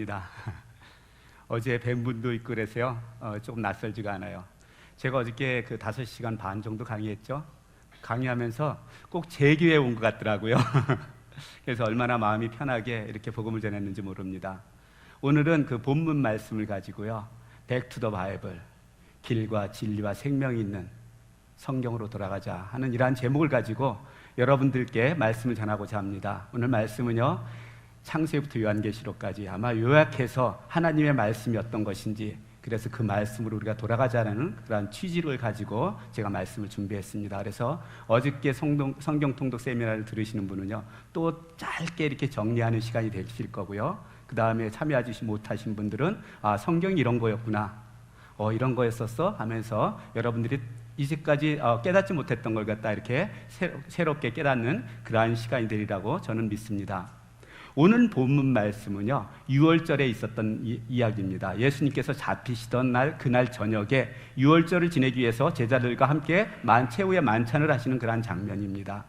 반갑습니다. 어제 뵌 분도 있고 그래서요. 조금 낯설지가 않아요. 제가 어저께 그 5시간 반 정도 강의했죠. 강의하면서 꼭 제 교회에 온 것 같더라고요. 그래서 얼마나 마음이 편하게 이렇게 복음을 전했는지 모릅니다. 오늘은 그 본문 말씀을 가지고요. Back to the Bible, 길과 진리와 생명이 있는 성경으로 돌아가자 하는 이러한 제목을 가지고 여러분들께 말씀을 전하고자 합니다. 오늘 말씀은요, 창세기부터 요한계시록까지 아마 요약해서 하나님의 말씀이 어떤 것인지, 그래서 그 말씀으로 우리가 돌아가자는 그런 취지를 가지고 제가 말씀을 준비했습니다. 그래서 어저께 성경 통독 세미나를 들으시는 분은요, 또 짧게 이렇게 정리하는 시간이 되실 거고요. 그 다음에 참여하지 못하신 분들은 성경이 이런 거였구나, 이런 거였었어 하면서 여러분들이 이제까지 깨닫지 못했던 걸 갖다 이렇게 새롭게 깨닫는 그러한 시간이 되리라고 저는 믿습니다. 오늘 본문 말씀은요, 6월절에 있었던 이야기입니다. 예수님께서 잡히시던 날, 그날 저녁에 6월절을 지내기 위해서 제자들과 함께 최후의 만찬을 하시는 그런 장면입니다.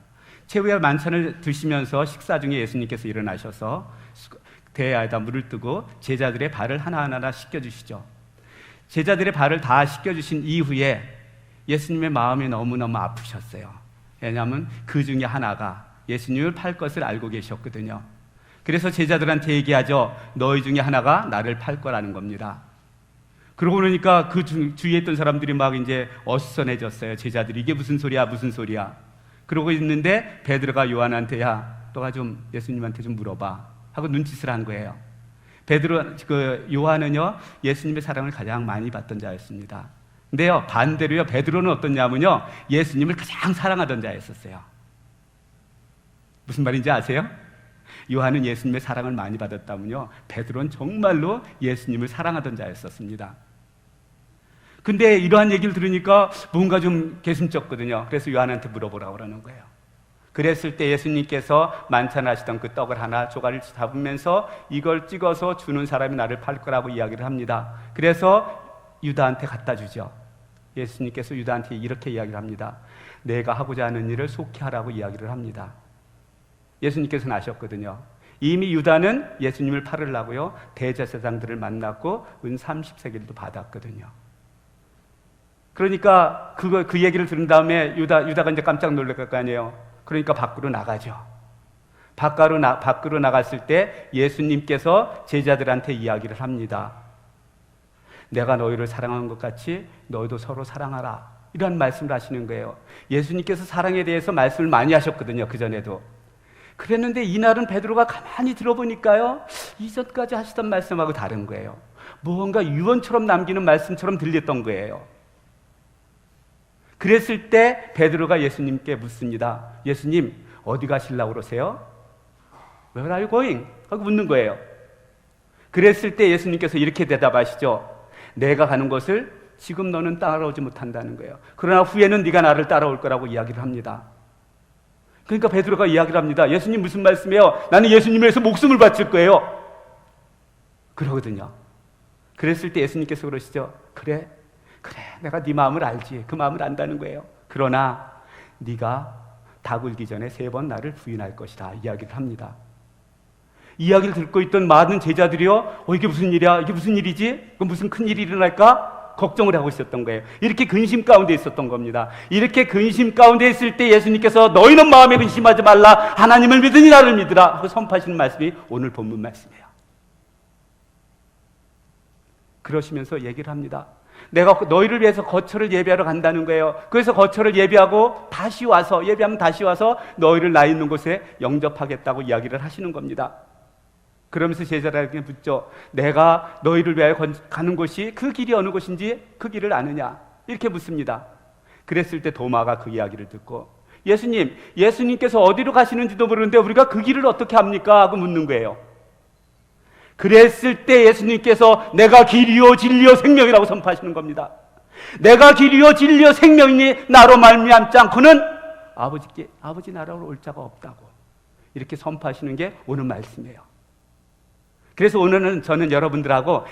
최후의 만찬을 드시면서 식사 중에 예수님께서 일어나셔서 대야에다 물을 뜨고 제자들의 발을 하나하나 씻겨주시죠. 제자들의 발을 다 씻겨주신 이후에 예수님의 마음이 너무너무 아프셨어요. 왜냐하면 그 중에 하나가 예수님을 팔 것을 알고 계셨거든요. 그래서 제자들한테 얘기하죠. 너희 중에 하나가 나를 팔 거라는 겁니다. 그러고 보니까 그 주위에 있던 사람들이 막 이제 어수선해졌어요. 제자들이 이게 무슨 소리야, 무슨 소리야. 그러고 있는데 베드로가 요한한테, 야, 너가 좀 예수님한테 좀 물어봐 하고 눈짓을 한 거예요. 요한은요, 예수님의 사랑을 가장 많이 받던 자였습니다. 근데요, 반대로요, 베드로는 어떻냐면요, 예수님을 가장 사랑하던 자였었어요. 무슨 말인지 아세요? 요한은 예수님의 사랑을 많이 받았다면요, 베드로는 정말로 예수님을 사랑하던 자였었습니다. 근데 이러한 얘기를 들으니까 뭔가 좀 개슴쩍거든요. 그래서 요한한테 물어보라고 그러는 거예요. 그랬을 때 예수님께서 만찬하시던 그 떡을 하나 조각을 잡으면서 이걸 찍어서 주는 사람이 나를 팔 거라고 이야기를 합니다. 그래서 유다한테 갖다 주죠. 예수님께서 유다한테 이렇게 이야기를 합니다. 내가 하고자 하는 일을 속히 하라고 이야기를 합니다. 예수님께서는 아셨거든요. 이미 유다는 예수님을 팔으려고요, 대제사장들을 만났고 은 30세겔도 받았거든요. 그러니까 그 얘기를 들은 다음에 유다가 이제 깜짝 놀랄 거 아니에요. 그러니까 밖으로 나가죠. 밖으로 나갔을 때 예수님께서 제자들한테 이야기를 합니다. 내가 너희를 사랑한 것 같이 너희도 서로 사랑하라, 이런 말씀을 하시는 거예요. 예수님께서 사랑에 대해서 말씀을 많이 하셨거든요, 그전에도. 그랬는데 이날은 베드로가 가만히 들어보니까요, 이전까지 하시던 말씀하고 다른 거예요. 뭔가 유언처럼 남기는 말씀처럼 들렸던 거예요. 그랬을 때 베드로가 예수님께 묻습니다. 예수님, 어디 가시려고 그러세요? Where are you going? 하고 묻는 거예요. 그랬을 때 예수님께서 이렇게 대답하시죠. 내가 가는 곳을 지금 너는 따라오지 못한다는 거예요. 그러나 후에는 네가 나를 따라올 거라고 이야기를 합니다. 그러니까 베드로가 이야기를 합니다. 예수님 무슨 말씀이에요? 나는 예수님을 위해서 목숨을 바칠 거예요. 그러거든요. 그랬을 때 예수님께서 그러시죠. 그래, 내가 네 마음을 알지. 그 마음을 안다는 거예요. 그러나 네가 다 굴기 전에 3번 나를 부인할 것이다, 이야기를 합니다. 이야기를 듣고 있던 많은 제자들이요, 이게 무슨 일이야? 이게 무슨 일이지? 무슨 큰일이 일어날까? 걱정을 하고 있었던 거예요. 이렇게 근심 가운데 있었던 겁니다. 이렇게 근심 가운데 있을 때 예수님께서 너희는 마음에 근심하지 말라, 하나님을 믿으니 나를 믿으라 하고 선포하시는 말씀이 오늘 본문 말씀이에요. 그러시면서 얘기를 합니다. 내가 너희를 위해서 거처를 예비하러 간다는 거예요. 그래서 거처를 예비하고 예비하면 다시 와서 너희를 나 있는 곳에 영접하겠다고 이야기를 하시는 겁니다. 그러면서 제자들에게 묻죠. 내가 너희를 위하여 가는 곳이 그 길이 어느 곳인지 그 길을 아느냐? 이렇게 묻습니다. 그랬을 때 도마가 그 이야기를 듣고, 예수님께서 어디로 가시는지도 모르는데 우리가 그 길을 어떻게 합니까? 하고 묻는 거예요. 그랬을 때 예수님께서 내가 길이요 진리요 생명이라고 선포하시는 겁니다. 내가 길이요 진리요 생명이니 나로 말미암지 않고는 아버지 나라로 올 자가 없다고 이렇게 선포하시는 게 오늘 말씀이에요. 그래서 오늘은 저는 여러분들하고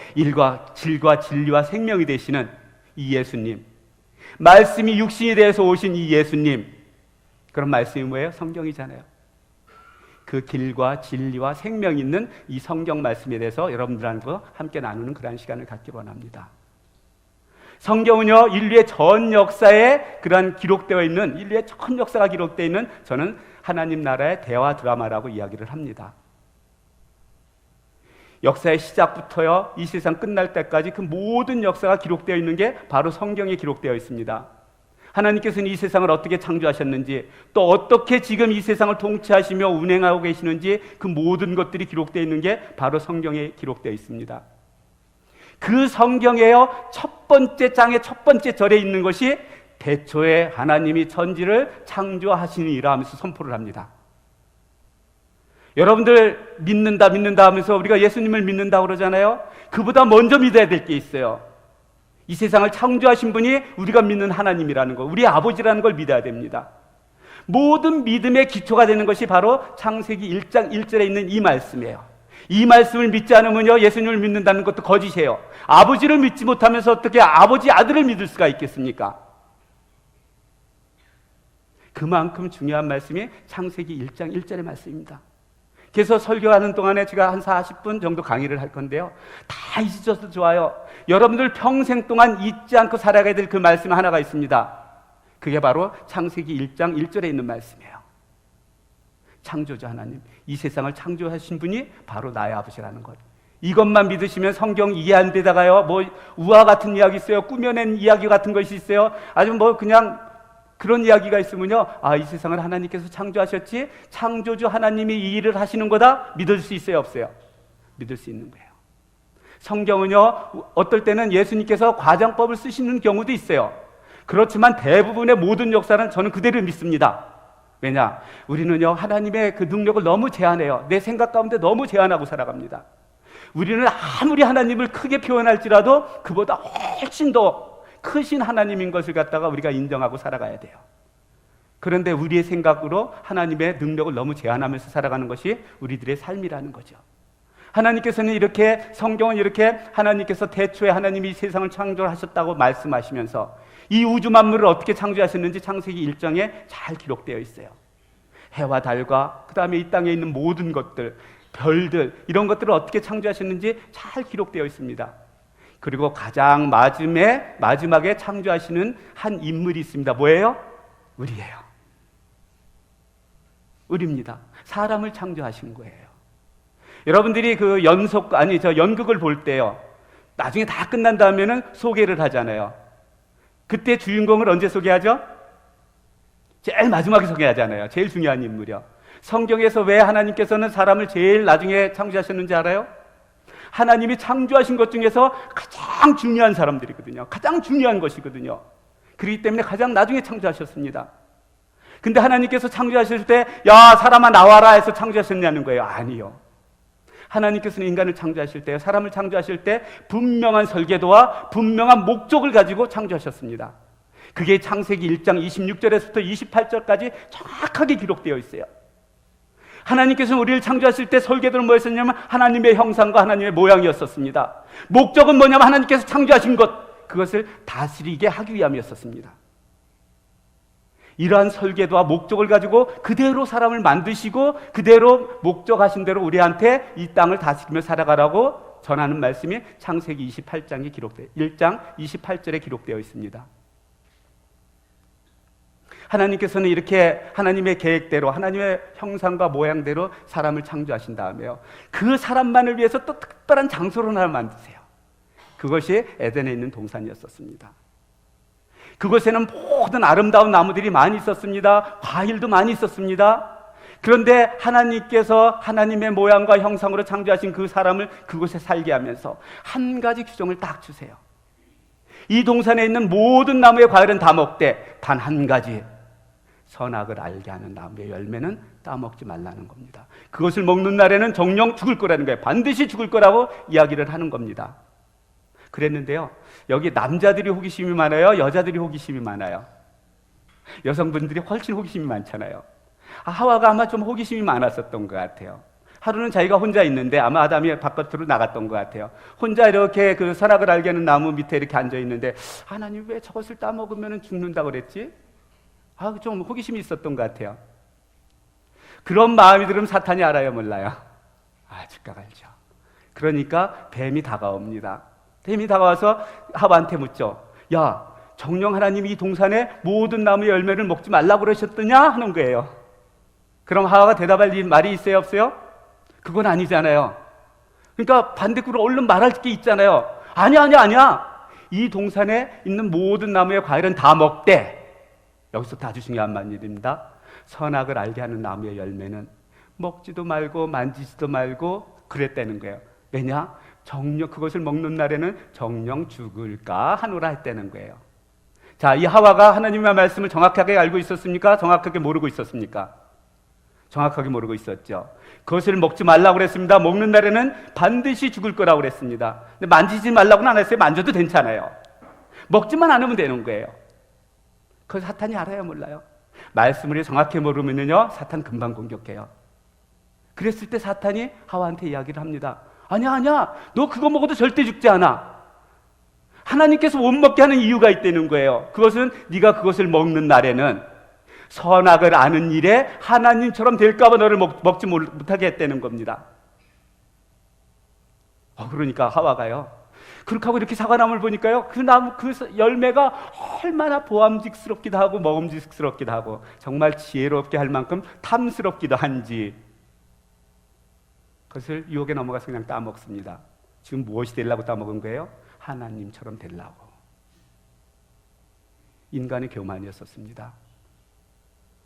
질과 진리와 생명이 되시는 이 예수님, 말씀이 육신이 되어서 오신 이 예수님, 그런 말씀이 뭐예요? 성경이잖아요. 그 길과 진리와 생명이 있는 이 성경 말씀에 대해서 여러분들과 함께 나누는 그러한 시간을 갖기 원합니다. 성경은요, 인류의 전 역사에 그러한 기록되어 있는, 인류의 전 역사가 기록되어 있는 저는 하나님 나라의 대화 드라마라고 이야기를 합니다. 역사의 시작부터요, 이 세상 끝날 때까지 그 모든 역사가 기록되어 있는 게 바로 성경에 기록되어 있습니다. 하나님께서는 이 세상을 어떻게 창조하셨는지, 또 어떻게 지금 이 세상을 통치하시며 운행하고 계시는지 그 모든 것들이 기록되어 있는 게 바로 성경에 기록되어 있습니다. 그 성경에요, 첫 번째 장의 첫 번째 절에 있는 것이 태초에 하나님이 천지를 창조하시니라 하면서 선포를 합니다. 여러분들 믿는다 하면서 우리가 예수님을 믿는다 그러잖아요. 그보다 먼저 믿어야 될 게 있어요. 이 세상을 창조하신 분이 우리가 믿는 하나님이라는 거, 우리 아버지라는 걸 믿어야 됩니다. 모든 믿음의 기초가 되는 것이 바로 창세기 1장 1절에 있는 이 말씀이에요. 이 말씀을 믿지 않으면요, 예수님을 믿는다는 것도 거짓이에요. 아버지를 믿지 못하면서 어떻게 아버지 아들을 믿을 수가 있겠습니까? 그만큼 중요한 말씀이 창세기 1장 1절의 말씀입니다. 그래서 설교하는 동안에 제가 한 40분 정도 강의를 할 건데요, 다 잊으셔도 좋아요. 여러분들 평생 동안 잊지 않고 살아가야 될 그 말씀 하나가 있습니다. 그게 바로 창세기 1장 1절에 있는 말씀이에요. 창조주 하나님, 이 세상을 창조하신 분이 바로 나의 아버지라는 것, 이것만 믿으시면 성경 이해 안 되다가요, 뭐 우화 같은 이야기 있어요, 꾸며낸 이야기 같은 것이 있어요, 아주 뭐 그냥 그런 이야기가 있으면요, 아, 이 세상을 하나님께서 창조하셨지, 창조주 하나님이 이 일을 하시는 거다, 믿을 수 있어요, 없어요? 믿을 수 있는 거예요. 성경은요, 어떨 때는 예수님께서 과장법을 쓰시는 경우도 있어요. 그렇지만 대부분의 모든 역사는 저는 그대로 믿습니다. 왜냐? 우리는요, 하나님의 그 능력을 너무 제한해요. 내 생각 가운데 너무 제한하고 살아갑니다. 우리는 아무리 하나님을 크게 표현할지라도 그보다 훨씬 더 크신 하나님인 것을 갖다가 우리가 인정하고 살아가야 돼요. 그런데 우리의 생각으로 하나님의 능력을 너무 제한하면서 살아가는 것이 우리들의 삶이라는 거죠. 하나님께서는 이렇게, 성경은 이렇게 하나님께서 태초에 하나님이 세상을 창조하셨다고 말씀하시면서 이 우주 만물을 어떻게 창조하셨는지 창세기 1장에 잘 기록되어 있어요. 해와 달과 그 다음에 이 땅에 있는 모든 것들, 별들, 이런 것들을 어떻게 창조하셨는지 잘 기록되어 있습니다. 그리고 가장 마지막에 창조하시는 한 인물이 있습니다. 뭐예요? 우리예요. 우리입니다. 사람을 창조하신 거예요. 여러분들이 그 연극을 볼 때요, 나중에 다 끝난 다음에는 소개를 하잖아요. 그때 주인공을 언제 소개하죠? 제일 마지막에 소개하잖아요. 제일 중요한 인물이요. 성경에서 왜 하나님께서는 사람을 제일 나중에 창조하셨는지 알아요? 하나님이 창조하신 것 중에서 가장 중요한 사람들이거든요. 가장 중요한 것이거든요. 그렇기 때문에 가장 나중에 창조하셨습니다. 근데 하나님께서 창조하실 때, 야, 사람아 나와라 해서 창조하셨냐는 거예요. 아니요. 하나님께서는 인간을 창조하실 때, 사람을 창조하실 때 분명한 설계도와 분명한 목적을 가지고 창조하셨습니다. 그게 창세기 1장 26절에서부터 28절까지 정확하게 기록되어 있어요. 하나님께서는 우리를 창조하실 때 설계도는 뭐였었냐면 하나님의 형상과 하나님의 모양이었었습니다. 목적은 뭐냐면 하나님께서 창조하신 것, 그것을 다스리게 하기 위함이었었습니다. 이러한 설계도와 목적을 가지고 그대로 사람을 만드시고 그대로 목적하신 대로 우리한테 이 땅을 다스리며 살아가라고 전하는 말씀이 창세기 28장에 기록되어 1장 28절에 기록되어 있습니다. 하나님께서는 이렇게 하나님의 계획대로 하나님의 형상과 모양대로 사람을 창조하신 다음에요, 그 사람만을 위해서 또 특별한 장소를 하나 만드세요. 그것이 에덴에 있는 동산이었었습니다. 그곳에는 모든 아름다운 나무들이 많이 있었습니다. 과일도 많이 있었습니다. 그런데 하나님께서 하나님의 모양과 형상으로 창조하신 그 사람을 그곳에 살게 하면서 한 가지 규정을 딱 주세요. 이 동산에 있는 모든 나무의 과일은 다 먹되 단 한 가지, 선악을 알게 하는 나무의 열매는 따먹지 말라는 겁니다. 그것을 먹는 날에는 정령 죽을 거라는 거예요. 반드시 죽을 거라고 이야기를 하는 겁니다. 그랬는데요, 여기 남자들이 호기심이 많아요? 여자들이 호기심이 많아요? 여성분들이 훨씬 호기심이 많잖아요. 하와가 아마 좀 호기심이 많았었던 것 같아요. 하루는 자기가 혼자 있는데 아마 아담이 바깥으로 나갔던 것 같아요. 혼자 이렇게 그 선악을 알게 하는 나무 밑에 이렇게 앉아 있는데, 하나님 왜 저것을 따먹으면 죽는다고 그랬지? 좀 호기심이 있었던 것 같아요. 그런 마음이 들으면 사탄이 알아요, 몰라요? 즉각 알죠. 그러니까 뱀이 다가옵니다. 뱀이 다가와서 하와한테 묻죠. 야, 정령 하나님이 이 동산의 모든 나무의 열매를 먹지 말라고 그러셨더냐? 하는 거예요. 그럼 하와가 대답할 말이 있어요, 없어요? 그건 아니잖아요. 그러니까 반대급으로 얼른 말할 게 있잖아요. 아니야. 이 동산에 있는 모든 나무의 과일은 다 먹되, 여기서 아주 중요한 말입니다. 선악을 알게 하는 나무의 열매는 먹지도 말고 만지지도 말고 그랬다는 거예요. 왜냐? 정령 그것을 먹는 날에는 정령 죽을까 하노라 했다는 거예요. 자, 이 하와가 하나님의 말씀을 정확하게 알고 있었습니까? 정확하게 모르고 있었습니까? 정확하게 모르고 있었죠. 그것을 먹지 말라고 그랬습니다. 먹는 날에는 반드시 죽을 거라고 그랬습니다. 근데 만지지 말라고는 안 했어요. 만져도 괜찮아요. 먹지만 않으면 되는 거예요. 그걸 사탄이 알아요, 몰라요? 말씀을 정확히 모르면요, 사탄 금방 공격해요. 그랬을 때 사탄이 하와한테 이야기를 합니다. 아니야, 너 그거 먹어도 절대 죽지 않아. 하나님께서 못 먹게 하는 이유가 있다는 거예요. 그것은 네가 그것을 먹는 날에는 선악을 아는 일에 하나님처럼 될까 봐 너를 먹지 못하게 했다는 겁니다. 그러니까 하와가요, 그렇게 하고 이렇게 사과나무를 보니까요, 그 나무, 그 열매가 얼마나 보암직스럽기도 하고 먹음직스럽기도 하고 정말 지혜롭게 할 만큼 탐스럽기도 한지 그것을 유혹에 넘어가서 그냥 따먹습니다. 지금 무엇이 되려고 따먹은 거예요? 하나님처럼 되려고. 인간의 교만이었었습니다.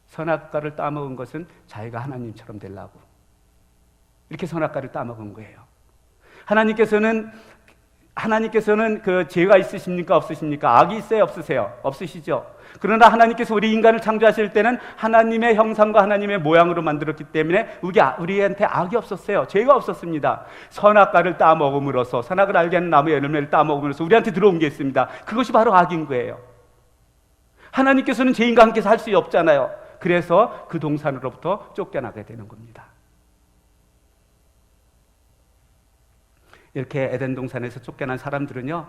선악과를 따먹은 것은 자기가 하나님처럼 되려고 이렇게 선악과를 따먹은 거예요. 하나님께서는 그 죄가 있으십니까? 없으십니까? 악이 있어요? 없으세요? 없으시죠? 그러나 하나님께서 우리 인간을 창조하실 때는 하나님의 형상과 하나님의 모양으로 만들었기 때문에 우리한테 악이 없었어요. 죄가 없었습니다. 선악과를 따먹음으로써, 선악을 알게 하는 나무의 열매를 따먹음으로써 우리한테 들어온 게 있습니다. 그것이 바로 악인 거예요. 하나님께서는 죄인과 함께 살 수 없잖아요. 그래서 그 동산으로부터 쫓겨나게 되는 겁니다. 이렇게 에덴 동산에서 쫓겨난 사람들은요,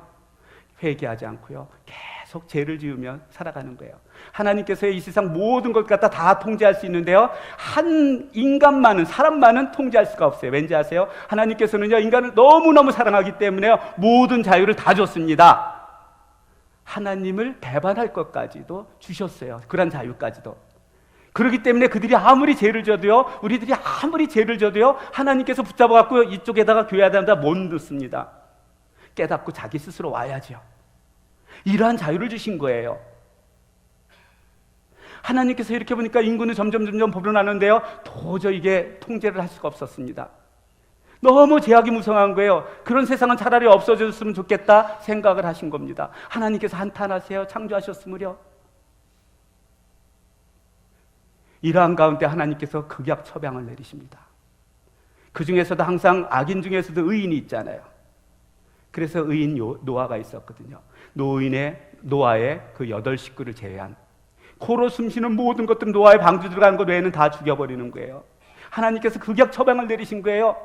회개하지 않고요, 계속 죄를 지으며 살아가는 거예요. 하나님께서 이 세상 모든 것 갖다 다 통제할 수 있는데요, 사람만은 통제할 수가 없어요. 왠지 아세요? 하나님께서는요, 인간을 너무너무 사랑하기 때문에요, 모든 자유를 다 줬습니다. 하나님을 배반할 것까지도 주셨어요. 그런 자유까지도. 그렇기 때문에 그들이 아무리 죄를 져도요, 우리들이 아무리 죄를 져도요, 하나님께서 붙잡아갖고 이쪽에다가 교회에다 못 넣습니다. 깨닫고 자기 스스로 와야죠. 이러한 자유를 주신 거예요. 하나님께서 이렇게 보니까 인구는 점점 불어나는데요, 도저히 이게 통제를 할 수가 없었습니다. 너무 죄악이 무성한 거예요. 그런 세상은 차라리 없어졌으면 좋겠다 생각을 하신 겁니다. 하나님께서 한탄하세요. 창조하셨으므려. 이러한 가운데 하나님께서 극약 처방을 내리십니다. 그 중에서도 항상 악인 중에서도 의인이 있잖아요. 그래서 의인 노아가 있었거든요. 노아의 그 8식구를 제외한, 코로 숨쉬는 모든 것들은 노아의 방주 들어가는 것 외에는 다 죽여버리는 거예요. 하나님께서 극약 처방을 내리신 거예요.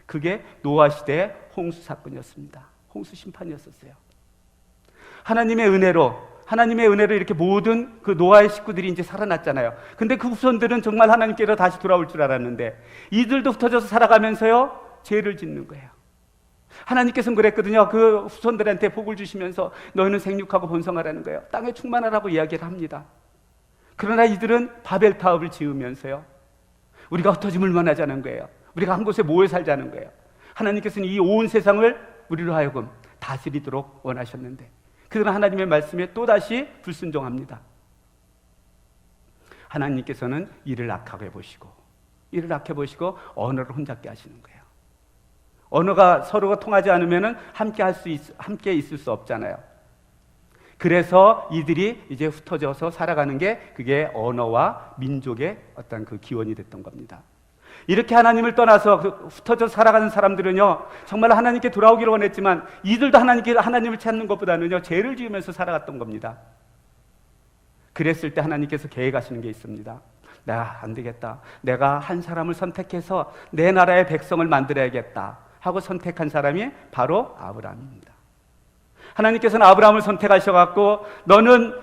그게 노아 시대의 홍수 사건이었습니다. 홍수 심판이었었어요. 하나님의 은혜로 이렇게 모든 그 노아의 식구들이 이제 살아났잖아요. 근데 그 후손들은 정말 하나님께로 다시 돌아올 줄 알았는데 이들도 흩어져서 살아가면서요, 죄를 짓는 거예요. 하나님께서는 그랬거든요. 그 후손들한테 복을 주시면서 너희는 생육하고 번성하라는 거예요. 땅에 충만하라고 이야기를 합니다. 그러나 이들은 바벨타업을 지으면서요, 우리가 흩어짐을 원하자는 거예요. 우리가 한 곳에 모여 살자는 거예요. 하나님께서는 이 온 세상을 우리로 하여금 다스리도록 원하셨는데 그들은 하나님의 말씀에 또다시 불순종합니다. 하나님께서는 이를 악하게 보시고 언어를 혼잡게 하시는 거예요. 언어가 서로가 통하지 않으면 함께 있을 수 없잖아요. 그래서 이들이 이제 흩어져서 살아가는 게 그게 언어와 민족의 어떤 그 기원이 됐던 겁니다. 이렇게 하나님을 떠나서 흩어져 살아가는 사람들은요, 정말 하나님께 돌아오기를 원했지만 이들도 하나님을 찾는 것보다는요, 죄를 지으면서 살아갔던 겁니다. 그랬을 때 하나님께서 계획하시는 게 있습니다. 내가 안 되겠다. 내가 한 사람을 선택해서 내 나라의 백성을 만들어야겠다 하고 선택한 사람이 바로 아브라함입니다. 하나님께서는 아브라함을 선택하셔갖고 너는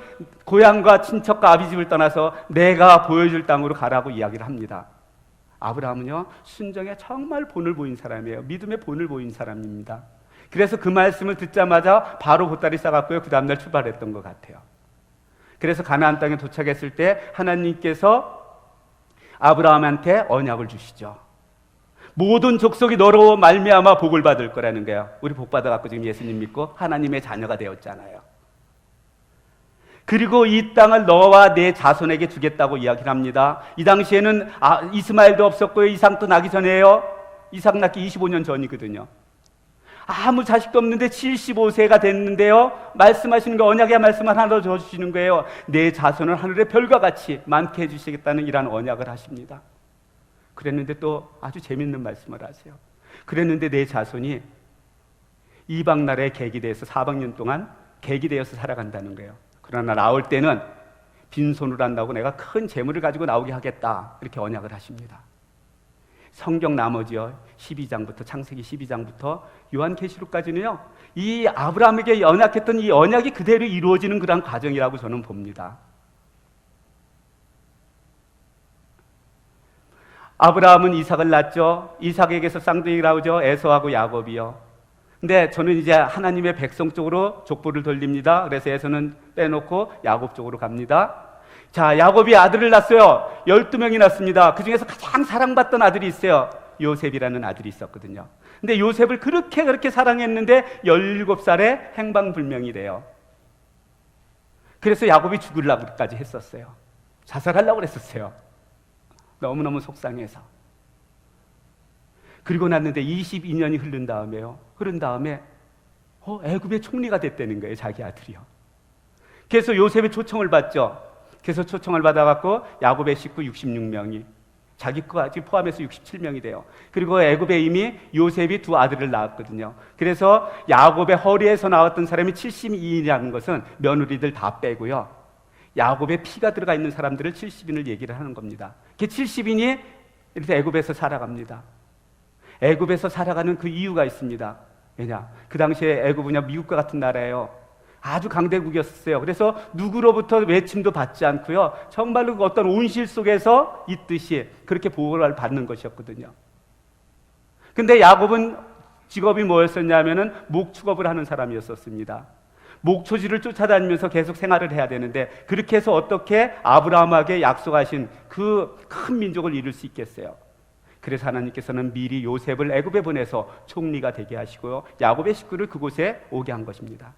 고향과 친척과 아비집을 떠나서 내가 보여줄 땅으로 가라고 이야기를 합니다. 아브라함은요, 순종에 정말 본을 보인 사람이에요. 믿음의 본을 보인 사람입니다. 그래서 그 말씀을 듣자마자 바로 보따리 싸갔고요, 그 다음날 출발했던 것 같아요. 그래서 가나안 땅에 도착했을 때 하나님께서 아브라함한테 언약을 주시죠. 모든 족속이 너로 말미암아 복을 받을 거라는 거예요. 우리 복 받아갖고 지금 예수님 믿고 하나님의 자녀가 되었잖아요. 그리고 이 땅을 너와 내 자손에게 주겠다고 이야기를 합니다. 이 당시에는 이스마엘도 없었고요, 이삭도 나기 전에요. 이삭 낳기 25년 전이거든요. 아무 자식도 없는데 75세가 됐는데요, 말씀하시는 거, 언약의 말씀을 하나 더 주시는 거예요. 내 자손을 하늘의 별과 같이 많게 해주시겠다는 이런 언약을 하십니다. 그랬는데 또 아주 재밌는 말씀을 하세요. 그랬는데 내 자손이 이방 나라의 객이 되어서 400년 동안 객이 되어서 살아간다는 거예요. 그러나 나올 때는 빈손으로 안 나오고 내가 큰 재물을 가지고 나오게 하겠다, 이렇게 언약을 하십니다. 성경 나머지요, 12장부터 창세기 12장부터 요한계시록까지는요, 이 아브라함에게 언약했던 이 언약이 그대로 이루어지는 그런 과정이라고 저는 봅니다. 아브라함은 이삭을 낳죠. 이삭에게서 쌍둥이가 나오죠. 에서하고 야곱이요. 근데 저는 이제 하나님의 백성 쪽으로 족보를 돌립니다. 그래서 에서는 빼놓고 야곱 쪽으로 갑니다. 자, 야곱이 아들을 낳았어요. 12명이 낳습니다. 그 중에서 가장 사랑받던 아들이 있어요. 요셉이라는 아들이 있었거든요. 근데 요셉을 그렇게 사랑했는데 17살에 행방불명이 돼요. 그래서 야곱이 죽으려고까지 했었어요. 자살하려고 그랬었어요. 너무너무 속상해서. 그리고 났는데 22년이 흐른 다음에 애굽의 총리가 됐다는 거예요, 자기 아들이요. 그래서 요셉의 초청을 받죠. 그래서 초청을 받아갖고 야곱의 식구 66명이, 자기 거까지 포함해서 67명이 돼요. 그리고 애굽에 이미 요셉이 두 아들을 낳았거든요. 그래서 야곱의 허리에서 나왔던 사람이 72인이라는 것은 며느리들 다 빼고요, 야곱의 피가 들어가 있는 사람들을 70인을 얘기를 하는 겁니다. 그 70인이 이렇게 애굽에서 살아갑니다. 애굽에서 살아가는 그 이유가 있습니다. 왜냐? 그 당시에 애굽은 미국과 같은 나라예요. 아주 강대국이었어요. 그래서 누구로부터 외침도 받지 않고요, 정말로 어떤 온실 속에서 있듯이 그렇게 보호를 받는 것이었거든요. 근데 야곱은 직업이 뭐였었냐면은 목축업을 하는 사람이었었습니다. 목초지를 쫓아다니면서 계속 생활을 해야 되는데, 그렇게 해서 어떻게 아브라함에게 약속하신 그 큰 민족을 이룰 수 있겠어요? 그래서 하나님께서는 미리 요셉을 애굽에 보내서 총리가 되게 하시고요, 야곱의 식구를 그곳에 오게 한 것입니다.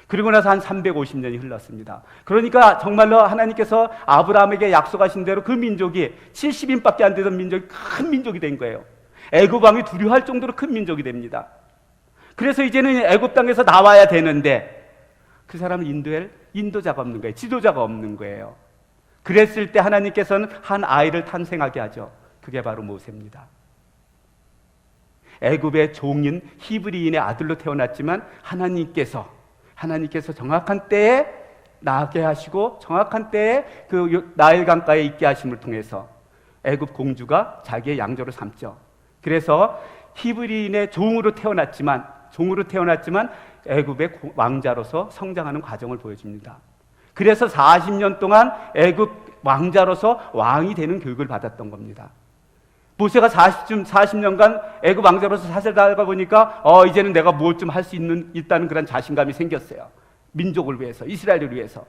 그리고 나서 한 350년이 흘렀습니다. 그러니까 정말로 하나님께서 아브라함에게 약속하신 대로 그 민족이 70인밖에 안 되던 민족이 큰 민족이 된 거예요. 애굽 왕이 두려워할 정도로 큰 민족이 됩니다. 그래서 이제는 애굽 땅에서 나와야 되는데 그 사람은 인도자가 없는 거예요. 지도자가 없는 거예요. 그랬을 때 하나님께서는 한 아이를 탄생하게 하죠. 그게 바로 모세입니다. 애굽의 종인 히브리인의 아들로 태어났지만 하나님께서 정확한 때에 낳게 하시고 정확한 때에 그 나일 강가에 있게 하심을 통해서 애굽 공주가 자기의 양조로 삼죠. 그래서 히브리인의 종으로 태어났지만 애굽의 왕자로서 성장하는 과정을 보여줍니다. 그래서 40년 동안 애굽 왕자로서 왕이 되는 교육을 받았던 겁니다. 모세가 40년간 애굽 왕자로서 살다가 보니까 이제는 내가 뭘 좀 할 수 있다는 그런 자신감이 생겼어요. 민족을 위해서, 이스라엘을 위해서.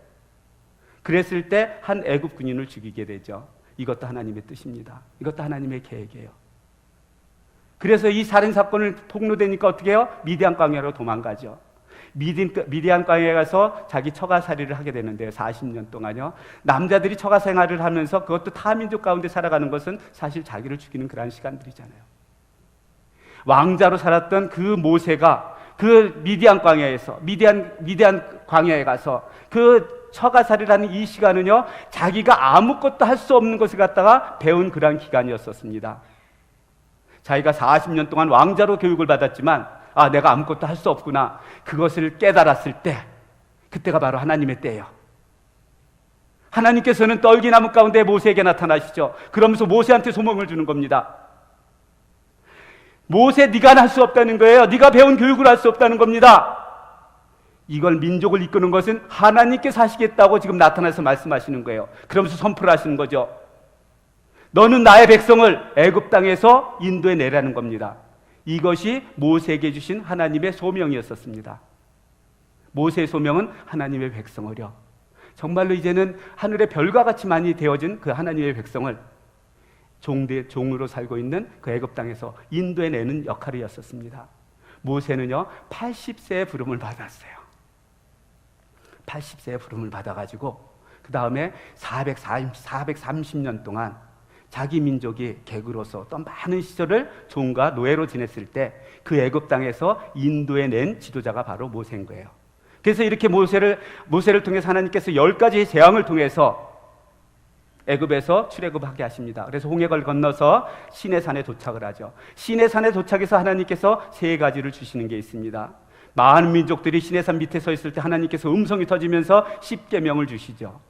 그랬을 때 한 애굽 군인을 죽이게 되죠. 이것도 하나님의 뜻입니다. 이것도 하나님의 계획이에요. 그래서 이 살인 사건을 폭로되니까 어떻게 해요? 미디안 광야로 도망가죠. 미디안 광야에 가서 자기 처가살이를 하게 되는데요. 40년 동안요. 남자들이 처가 생활을 하면서 그것도 타민족 가운데 살아가는 것은 사실 자기를 죽이는 그런 시간들이잖아요. 왕자로 살았던 그 모세가 그 미디안 광야에 가서 그 처가살이를 하는 이 시간은요, 자기가 아무것도 할 수 없는 것을 갖다가 배운 그런 기간이었었습니다. 자기가 40년 동안 왕자로 교육을 받았지만 내가 아무것도 할 수 없구나, 그것을 깨달았을 때, 그때가 바로 하나님의 때예요. 하나님께서는 떨기나무 가운데 모세에게 나타나시죠. 그러면서 모세한테 소명을 주는 겁니다. 모세, 네가 할 수 없다는 거예요. 네가 배운 교육을 할 수 없다는 겁니다. 이걸 민족을 이끄는 것은 하나님께서 하시겠다고 지금 나타나서 말씀하시는 거예요. 그러면서 선포를 하시는 거죠. 너는 나의 백성을 애굽 땅에서 인도해 내라는 겁니다. 이것이 모세에게 주신 하나님의 소명이었었습니다. 모세의 소명은 하나님의 백성을요, 정말로 이제는 하늘의 별과 같이 많이 되어진 그 하나님의 백성을 종으로 살고 있는 그 애굽 땅에서 인도해 내는 역할이었었습니다. 모세는요 80세의 부름을 받았어요. 80세의 부름을 받아가지고 그 다음에 430년 동안 자기 민족이 객으로서 또 많은 시절을 종과 노예로 지냈을 때 그 애굽 땅에서 인도해 낸 지도자가 바로 모세인 거예요. 그래서 이렇게 모세를 통해서 하나님께서 10가지의 재앙을 통해서 애굽에서 출애굽하게 하십니다. 그래서 홍해를 건너서 시내산에 도착을 하죠. 시내산에 도착해서 하나님께서 3가지를 주시는 게 있습니다. 많은 민족들이 시내산 밑에 서 있을 때 하나님께서 음성이 터지면서 10계명을 주시죠.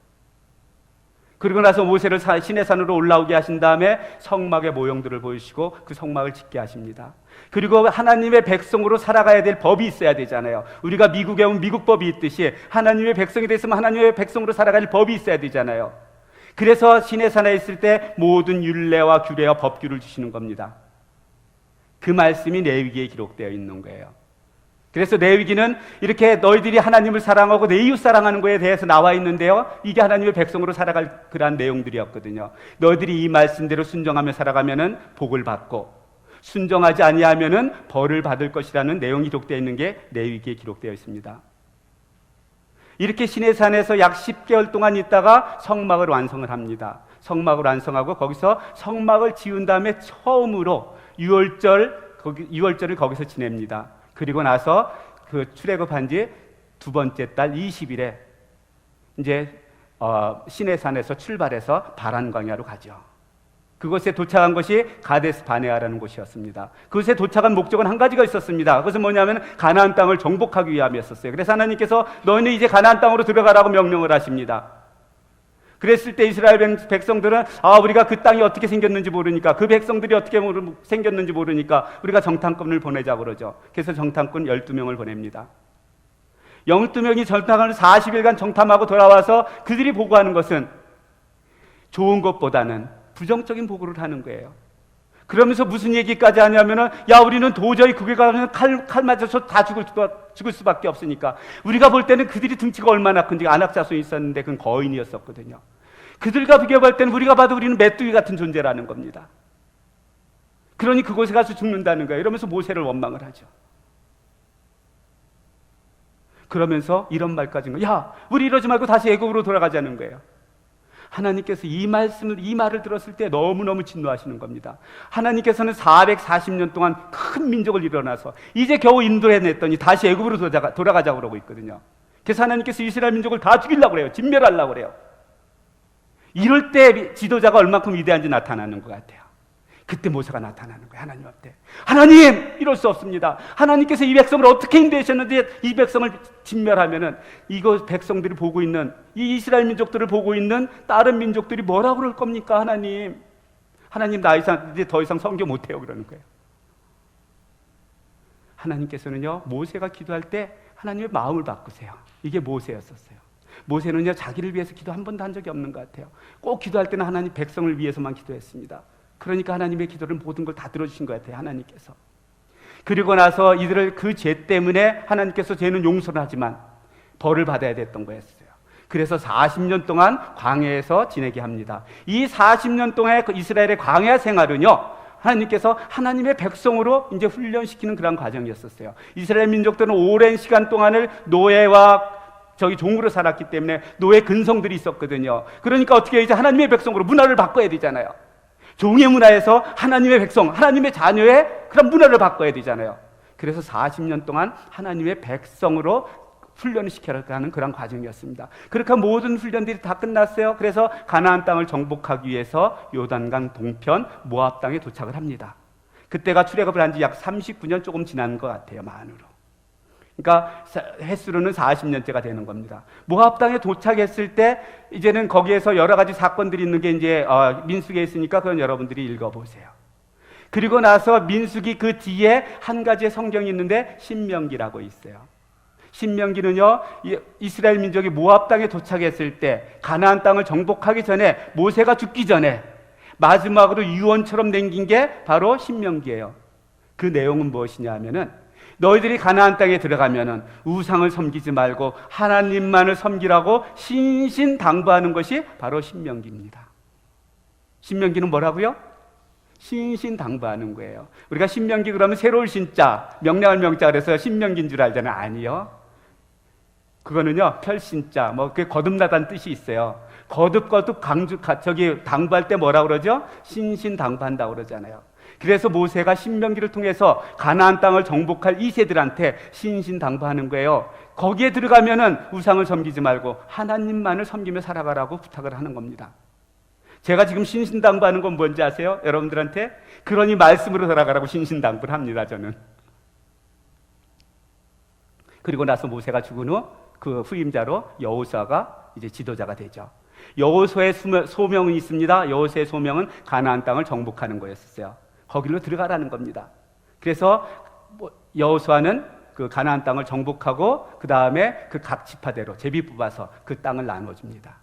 그리고 나서 모세를 시내산으로 올라오게 하신 다음에 성막의 모형들을 보여주시고 그 성막을 짓게 하십니다. 그리고 하나님의 백성으로 살아가야 될 법이 있어야 되잖아요. 우리가 미국에 오면 미국 법이 있듯이 하나님의 백성이 됐으면 하나님의 백성으로 살아갈 법이 있어야 되잖아요. 그래서 시내산에 있을 때 모든 율례와 규례와 법규를 주시는 겁니다. 그 말씀이 레위기에 기록되어 있는 거예요. 그래서 레위기는 이렇게 너희들이 하나님을 사랑하고 내 이웃 사랑하는 거에 대해서 나와 있는데요, 이게 하나님의 백성으로 살아갈 그러한 내용들이었거든요. 너희들이 이 말씀대로 순종하며 살아가면은 복을 받고 순종하지 아니하면은 벌을 받을 것이라는 내용이 기록되어 있는 게 레위기에 기록되어 있습니다. 이렇게 시내산에서 약 10개월 동안 있다가 성막을 완성을 합니다. 성막을 완성하고 거기서 성막을 지은 다음에 처음으로 유월절을 거기서 지냅니다. 그리고 나서 그 출애굽한 지 2번째 달 20일에 이제 시내산에서 출발해서 바란 광야로 가죠. 그곳에 도착한 것이 가데스 바네아라는 곳이었습니다. 그곳에 도착한 목적은 한 가지가 있었습니다. 그것은 뭐냐면 가나안 땅을 정복하기 위함이었어요. 그래서 하나님께서 너희는 이제 가나안 땅으로 들어가라고 명령을 하십니다. 그랬을 때 이스라엘 백성들은 우리가 그 땅이 어떻게 생겼는지 모르니까, 그 백성들이 어떻게 생겼는지 모르니까 우리가 정탐꾼을 보내자고 그러죠. 그래서 정탐꾼 12명을 보냅니다. 12명이 정탐을 40일간 정탐하고 돌아와서 그들이 보고하는 것은 좋은 것보다는 부정적인 보고를 하는 거예요. 그러면서 무슨 얘기까지 하냐면은, 우리는 도저히 그게 가면 칼 맞아서 다 죽을 수밖에 없으니까, 우리가 볼 때는 그들이 등치가 얼마나 큰지 안악자손이 있었는데 그건 거인이었었거든요. 그들과 비교할 때는 우리가 봐도 우리는 메뚜기 같은 존재라는 겁니다. 그러니 그곳에 가서 죽는다는 거예요. 이러면서 모세를 원망을 하죠. 그러면서 이런 말까지, 우리 이러지 말고 다시 애굽으로 돌아가자는 거예요. 하나님께서 이 말을 들었을 때 너무너무 진노하시는 겁니다. 하나님께서는 440년 동안 큰 민족을 일어나서 이제 겨우 인도해냈더니 다시 애굽으로 돌아가자고 그러고 있거든요. 그래서 하나님께서 이스라엘 민족을 다 죽이려고 그래요. 진멸하려고 그래요. 이럴 때 지도자가 얼만큼 위대한지 나타나는 것 같아요. 그때 모세가 나타나는 거예요. 하나님 앞에. 하나님, 이럴 수 없습니다. 하나님께서 이 백성을 어떻게 인도하셨는데 이 백성을 진멸하면은 이거 백성들이 보고 있는, 이 이스라엘 민족들을 보고 있는 다른 민족들이 뭐라고 그럴 겁니까? 하나님 나 이제 더 이상 선교 못해요. 그러는 거예요. 하나님께서는요, 모세가 기도할 때 하나님의 마음을 바꾸세요. 이게 모세였었어요. 모세는요, 자기를 위해서 기도 한 번도 한 적이 없는 것 같아요. 꼭 기도할 때는 하나님 백성을 위해서만 기도했습니다. 그러니까 하나님의 기도를 모든 걸 다 들어주신 것 같아요. 하나님께서. 그리고 나서 이들을 그 죄 때문에 하나님께서 죄는 용서를 하지만 벌을 받아야 됐던 거였어요. 그래서 40년 동안 광야에서 지내게 합니다. 이 40년 동안의 그 이스라엘의 광야 생활은요, 하나님께서 하나님의 백성으로 이제 훈련시키는 그런 과정이었었어요. 이스라엘 민족들은 오랜 시간 동안을 노예와 종으로 살았기 때문에 노예 근성들이 있었거든요. 그러니까 어떻게 이제 하나님의 백성으로 문화를 바꿔야 되잖아요. 종의 문화에서 하나님의 백성, 하나님의 자녀의 그런 문화를 바꿔야 되잖아요. 그래서 40년 동안 하나님의 백성으로 훈련을 시켜가는 그런 과정이었습니다. 그렇게 모든 훈련들이 다 끝났어요. 그래서 가나안 땅을 정복하기 위해서 요단강 동편 모압 땅에 도착을 합니다. 그때가 출애굽을 한 지 약 39년 조금 지난 것 같아요, 만으로. 그러니까 횟수로는 40년째가 되는 겁니다. 모압 땅에 도착했을 때 이제는 거기에서 여러 가지 사건들이 있는 게 이제 민수기에 있으니까 그건 여러분들이 읽어보세요. 그리고 나서 민수기 그 뒤에 한 가지의 성경이 있는데 신명기라고 있어요. 신명기는요, 이스라엘 민족이 모압 땅에 도착했을 때 가나안 땅을 정복하기 전에 모세가 죽기 전에 마지막으로 유언처럼 남긴 게 바로 신명기예요. 그 내용은 무엇이냐 하면은 너희들이 가나안 땅에 들어가면은 우상을 섬기지 말고 하나님만을 섬기라고 신신당부하는 것이 바로 신명기입니다. 신명기는 뭐라고요? 신신당부하는 거예요. 우리가 신명기 그러면 새로울 신자, 명량할 명자 그래서 신명기인 줄 알잖아요. 아니요. 그거는요, 별신자, 그게 거듭나다는 뜻이 있어요. 거듭 저기 당부할 때 뭐라 그러죠? 신신당부한다고 그러잖아요. 그래서 모세가 신명기를 통해서 가나안 땅을 정복할 이세들한테 신신당부하는 거예요. 거기에 들어가면은 우상을 섬기지 말고 하나님만을 섬기며 살아가라고 부탁을 하는 겁니다. 제가 지금 신신당부하는 건 뭔지 아세요? 여러분들한테? 그러니 말씀으로 살아가라고 신신당부를 합니다, 저는. 그리고 나서 모세가 죽은 후 그 후임자로 여호수아가 이제 지도자가 되죠. 여호수아의 소명이 있습니다. 여호수아의 소명은 가나안 땅을 정복하는 거였어요. 거기로 들어가라는 겁니다. 그래서 여호수아는 그 가나안 땅을 정복하고 그 다음에 그 각 지파대로 제비 뽑아서 그 땅을 나눠줍니다.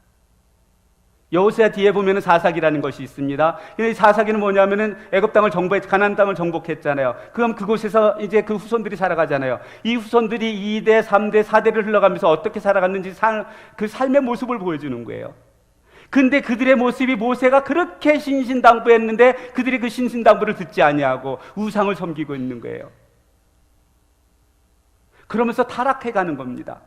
여호수아 뒤에 보면은 사사기라는 것이 있습니다. 이 사사기는 뭐냐면은 애굽 땅을 가나안 땅을 정복했잖아요. 그럼 그곳에서 이제 그 후손들이 살아가잖아요. 이 후손들이 2대, 3대, 4대를 흘러가면서 어떻게 살아갔는지 그 삶의 모습을 보여주는 거예요. 근데 그들의 모습이 모세가 그렇게 신신당부했는데 그들이 그 신신당부를 듣지 아니하고 우상을 섬기고 있는 거예요. 그러면서 타락해가는 겁니다.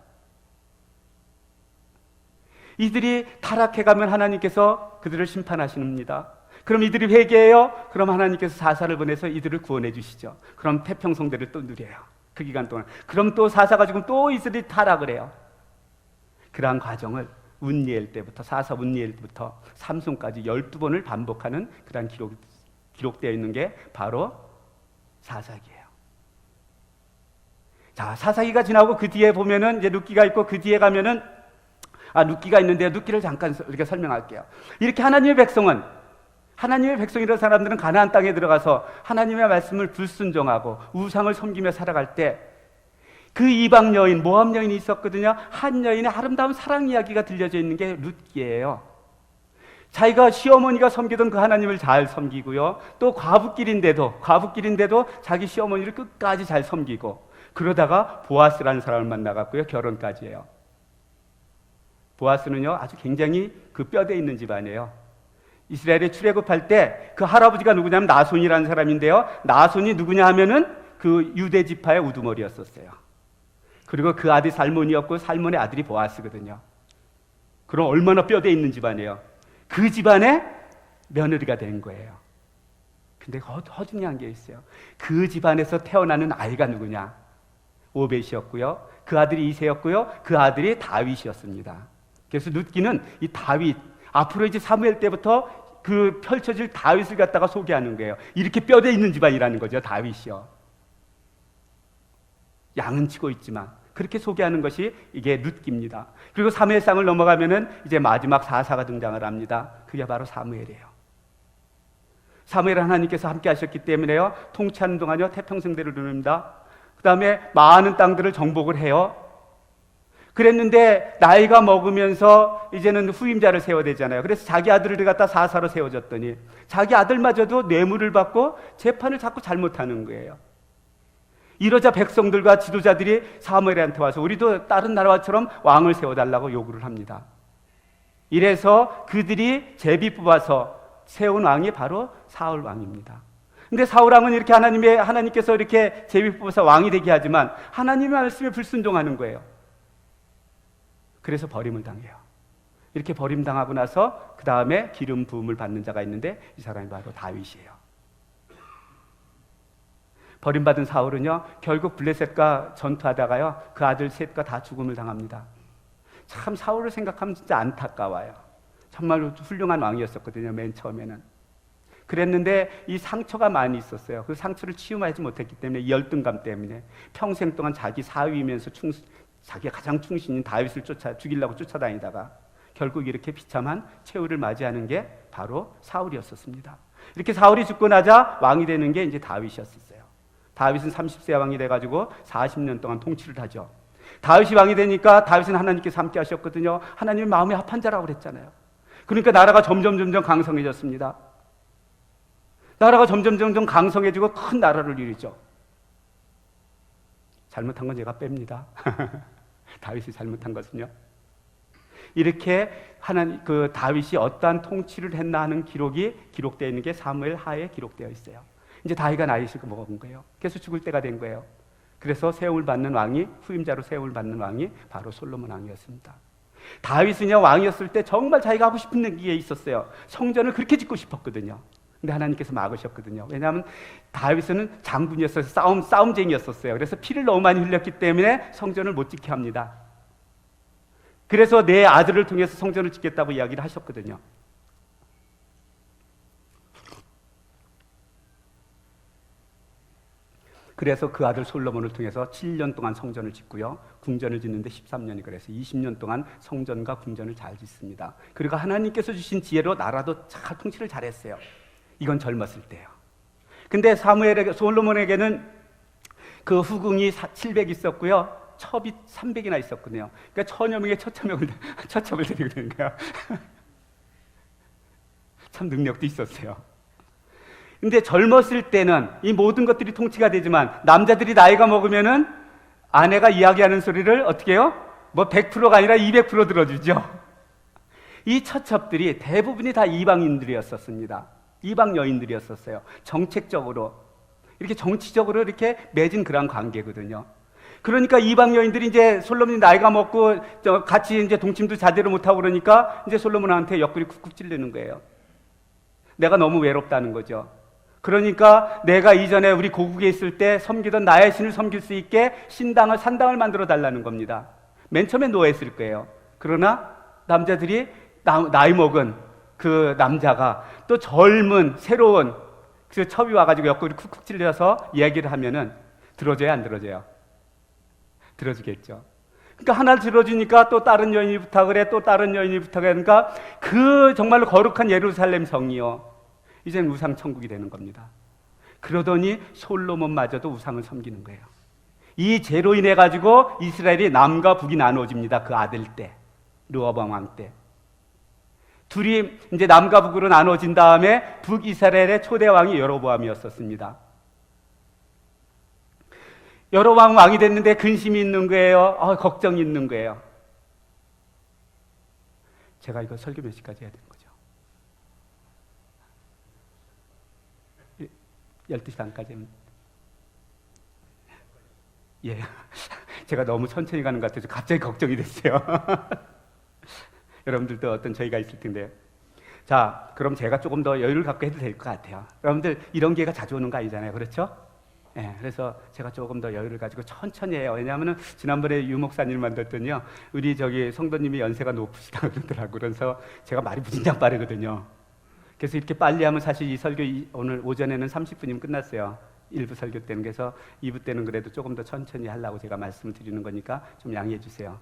이들이 타락해가면 하나님께서 그들을 심판하십니다. 그럼 이들이 회개해요? 그럼 하나님께서 사사를 보내서 이들을 구원해 주시죠. 그럼 태평성대를 또 누려요. 그 기간 동안. 그럼 또 사사가 죽으면 또 이들이 타락을 해요. 그러한 과정을 운니엘 때부터 사사 운니엘 때부터 삼손까지 12번을 반복하는 그러한 기록되어 있는 게 바로 사사기예요. 자, 사사기가 지나고 그 뒤에 보면은 이제 룻기가 있고 그 뒤에 가면은 룻기가 있는데요. 룻기를 잠깐 이렇게 설명할게요. 이렇게 하나님의 백성이라는 사람들은 가나안 땅에 들어가서 하나님의 말씀을 불순종하고 우상을 섬기며 살아갈 때 그 이방 여인, 모압 여인이 있었거든요. 한 여인의 아름다운 사랑 이야기가 들려져 있는 게 룻기예요. 자기가 시어머니가 섬기던 그 하나님을 잘 섬기고요. 또 과부길인데도 자기 시어머니를 끝까지 잘 섬기고 그러다가 보아스라는 사람을 만나갖고요. 결혼까지 해요. 보아스는요, 아주 굉장히 그 뼈대 있는 집안이에요. 이스라엘에 출애굽할 때 그 할아버지가 누구냐면 나손이라는 사람인데요. 나손이 누구냐 하면은 그 유대 지파의 우두머리였었어요. 그리고 그 아들이 살몬이었고 살몬의 아들이 보아스거든요. 그럼 얼마나 뼈대 있는 집안이에요. 그 집안의 며느리가 된 거예요. 근데 허중한 게 있어요. 그 집안에서 태어나는 아이가 누구냐? 오벳이었고요. 그 아들이 이새였고요. 그 아들이 다윗이었습니다. 그래서 룻기는 이 다윗, 앞으로 이제 사무엘 때부터 그 펼쳐질 다윗을 갖다가 소개하는 거예요. 이렇게 뼈대 있는 집안이라는 거죠, 다윗이요. 양은 치고 있지만 그렇게 소개하는 것이 이게 룻기입니다. 그리고 사무엘상을 넘어가면은 이제 마지막 사사가 등장을 합니다. 그게 바로 사무엘이에요. 사무엘은 하나님께서 함께 하셨기 때문에요. 통치하는 동안요 태평성대를 누릅니다. 그 다음에 많은 땅들을 정복을 해요. 그랬는데 나이가 먹으면서 이제는 후임자를 세워야 되잖아요. 그래서 자기 아들을 갖다 사사로 세워줬더니 자기 아들마저도 뇌물을 받고 재판을 자꾸 잘못하는 거예요. 이러자 백성들과 지도자들이 사무엘한테 와서 우리도 다른 나라처럼 왕을 세워달라고 요구를 합니다. 이래서 그들이 제비 뽑아서 세운 왕이 바로 사울 왕입니다. 근데 사울 왕은 이렇게 하나님께서 이렇게 제비 뽑아서 왕이 되게 하지만 하나님의 말씀에 불순종하는 거예요. 그래서 버림을 당해요. 이렇게 버림당하고 나서 그 다음에 기름 부음을 받는 자가 있는데 이 사람이 바로 다윗이에요. 버림받은 사울은요 결국 블레셋과 전투하다가요 그 아들 셋과 다 죽음을 당합니다. 참 사울을 생각하면 진짜 안타까워요. 정말로 훌륭한 왕이었었거든요. 맨 처음에는. 그랬는데 이 상처가 많이 있었어요. 그 상처를 치유하지 못했기 때문에 이 열등감 때문에 평생 동안 자기 사위면서 자기가 가장 충신인 다윗을 죽이려고 쫓아다니다가 결국 이렇게 비참한 최후를 맞이하는 게 바로 사울이었었습니다. 이렇게 사울이 죽고 나자 왕이 되는 게 이제 다윗이었어요. 다윗은 30세 왕이 돼가지고 40년 동안 통치를 하죠. 다윗이 왕이 되니까 다윗은 하나님께서 함께 하셨거든요. 하나님의 마음에 합한 자라고 그랬잖아요. 그러니까 나라가 점점 강성해졌습니다. 나라가 점점 강성해지고 큰 나라를 이루죠. 잘못한 건 제가 뺍니다. 다윗이 잘못한 것은요. 이렇게 다윗이 어떠한 통치를 했나 하는 기록이 기록되어 있는 게 사무엘 하에 기록되어 있어요. 이제 다윗가 나이를 먹은 거예요. 그래서 죽을 때가 된 거예요. 그래서 세움을 받는 왕이, 후임자로 세움을 받는 왕이 바로 솔로몬 왕이었습니다. 다윗은요, 왕이었을 때 정말 자기가 하고 싶은 게 있었어요. 성전을 그렇게 짓고 싶었거든요. 근데 하나님께서 막으셨거든요. 왜냐하면 다윗은 장군이었어서 싸움쟁이였었어요. 그래서 피를 너무 많이 흘렸기 때문에 성전을 못 짓게 합니다. 그래서 내 아들을 통해서 성전을 짓겠다고 이야기를 하셨거든요. 그래서 그 아들 솔로몬을 통해서 7년 동안 성전을 짓고요. 궁전을 짓는데 13년이 그래서 20년 동안 성전과 궁전을 잘 짓습니다. 그리고 하나님께서 주신 지혜로 나라도 잘 통치를 잘했어요. 이건 젊었을 때요. 근데 솔로몬에게는 그 후궁이 700 있었고요. 첩이 300이나 있었거든요. 그러니까 1000여 명의 처첩을 드리게 되는 거예요. 참 능력도 있었어요. 근데 젊었을 때는 이 모든 것들이 통치가 되지만 남자들이 나이가 먹으면은 아내가 이야기하는 소리를 어떻게 해요? 뭐 100%가 아니라 200% 들어주죠. 이 처첩들이 대부분이 다 이방인들이었었습니다. 이방 여인들이었었어요. 정책적으로 이렇게 정치적으로 이렇게 맺은 그런 관계거든요. 그러니까 이방 여인들이 이제 솔로몬이 나이가 먹고 같이 이제 동침도 제대로 못하고 그러니까 이제 솔로몬한테 옆구리 쿡쿡 찔르는 거예요. 내가 너무 외롭다는 거죠. 그러니까 내가 이전에 우리 고국에 있을 때 섬기던 나의 신을 섬길 수 있게 산당을 만들어 달라는 겁니다. 맨 처음에 노했을 거예요. 그러나 남자들이 나이 먹은 그 남자가 또 젊은 새로운 그 첩이 와가지고 옆구리 쿡쿡 찔려서 이야기를 하면은 들어줘야 안 들어줘요? 들어주겠죠. 그러니까 하나를 들어주니까 또 다른 여인이 부탁을 해, 또 다른 여인이 부탁을 하니까 그 정말로 거룩한 예루살렘 성이요, 이제는 우상 천국이 되는 겁니다. 그러더니 솔로몬마저도 우상을 섬기는 거예요. 이 죄로 인해 가지고 이스라엘이 남과 북이 나누어집니다. 그 아들 때, 르호보암 왕 때. 둘이 이제 남과 북으로 나눠진 다음에 북이스라엘의 초대 왕이 여로보암이었었습니다. 여로보암 왕이 됐는데 근심이 있는 거예요. 걱정이 있는 거예요. 제가 이거 설교 몇 시까지 해야 되는 거죠? 12시 반까지. 예. 제가 너무 천천히 가는 것 같아서 갑자기 걱정이 됐어요. 여러분들도 어떤 저희가 있을 텐데요. 자, 그럼 제가 조금 더 여유를 갖고 해도 될 것 같아요. 여러분들 이런 기회가 자주 오는 거 아니잖아요. 그렇죠? 예, 그래서 제가 조금 더 여유를 가지고 천천히 해요. 왜냐하면 지난번에 유 목사님을 만났더니요, 우리 성도님이 연세가 높으시다고 그러더라고요. 그래서 제가 말이 무진장 빠르거든요. 그래서 이렇게 빨리 하면 사실 이 설교 오늘 오전에는 30분이면 끝났어요. 1부 설교 때는. 그래서 2부 때는 그래도 조금 더 천천히 하려고 제가 말씀을 드리는 거니까 좀 양해해 주세요.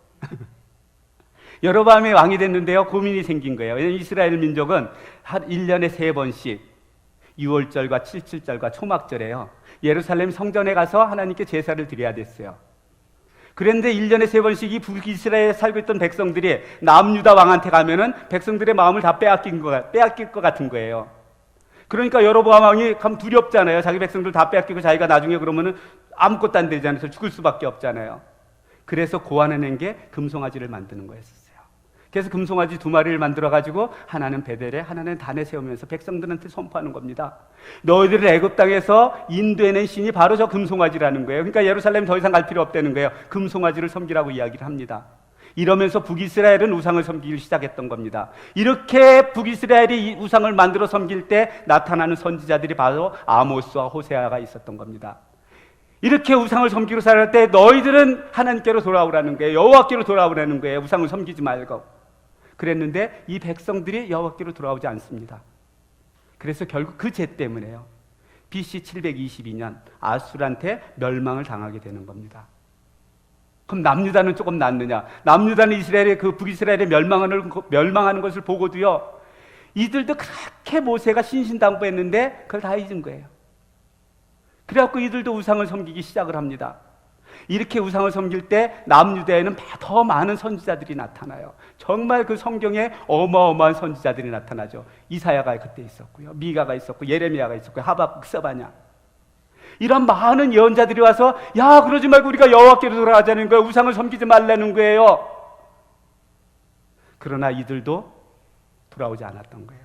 여로보암이 왕이 됐는데요, 고민이 생긴 거예요. 왜냐하면 이스라엘 민족은 한 1년에 3번씩 6월절과 77절과 초막절에요, 예루살렘 성전에 가서 하나님께 제사를 드려야 됐어요. 그런데 1년에 3번씩 이 북이스라엘에 살고 있던 백성들이 남유다 왕한테 가면은 백성들의 마음을 다 빼앗길 것 같은 거예요. 그러니까 여로보암 왕이 참 두렵잖아요. 자기 백성들 다 빼앗기고 자기가 나중에 그러면은 아무것도 안 되지 않아서 죽을 수밖에 없잖아요. 그래서 고안해낸 게 금송아지를 만드는 거였어요. 그래서 금송아지 2마리를 만들어가지고 하나는 베델에 하나는 단에 세우면서 백성들한테 선포하는 겁니다. 너희들을 애굽 땅에서 인도해낸 신이 바로 저 금송아지라는 거예요. 그러니까 예루살렘 더 이상 갈 필요 없다는 거예요. 금송아지를 섬기라고 이야기를 합니다. 이러면서 북이스라엘은 우상을 섬기기 시작했던 겁니다. 이렇게 북이스라엘이 우상을 만들어 섬길 때 나타나는 선지자들이 바로 아모스와 호세아가 있었던 겁니다. 이렇게 우상을 섬기고 살할 때 너희들은 하나님께로 돌아오라는 거예요. 여호와께로 돌아오라는 거예요. 우상을 섬기지 말고. 그랬는데 이 백성들이 여호와께로 돌아오지 않습니다. 그래서 결국 그 죄 때문에요, BC 722년 아수르한테 멸망을 당하게 되는 겁니다. 그럼 남유다는 조금 낫느냐? 남유다는 이스라엘의 그 북이스라엘의 멸망하는 것을 보고도요, 이들도 그렇게 모세가 신신당부했는데 그걸 다 잊은 거예요. 그래갖고 이들도 우상을 섬기기 시작을 합니다. 이렇게 우상을 섬길 때 남유다에는 더 많은 선지자들이 나타나요. 정말 그 성경에 어마어마한 선지자들이 나타나죠. 이사야가 그때 있었고요, 미가가 있었고, 예레미야가 있었고, 하박국, 스바냐, 이런 많은 예언자들이 와서 야, 그러지 말고 우리가 여호와께로 돌아가자는 거예요. 우상을 섬기지 말라는 거예요. 그러나 이들도 돌아오지 않았던 거예요.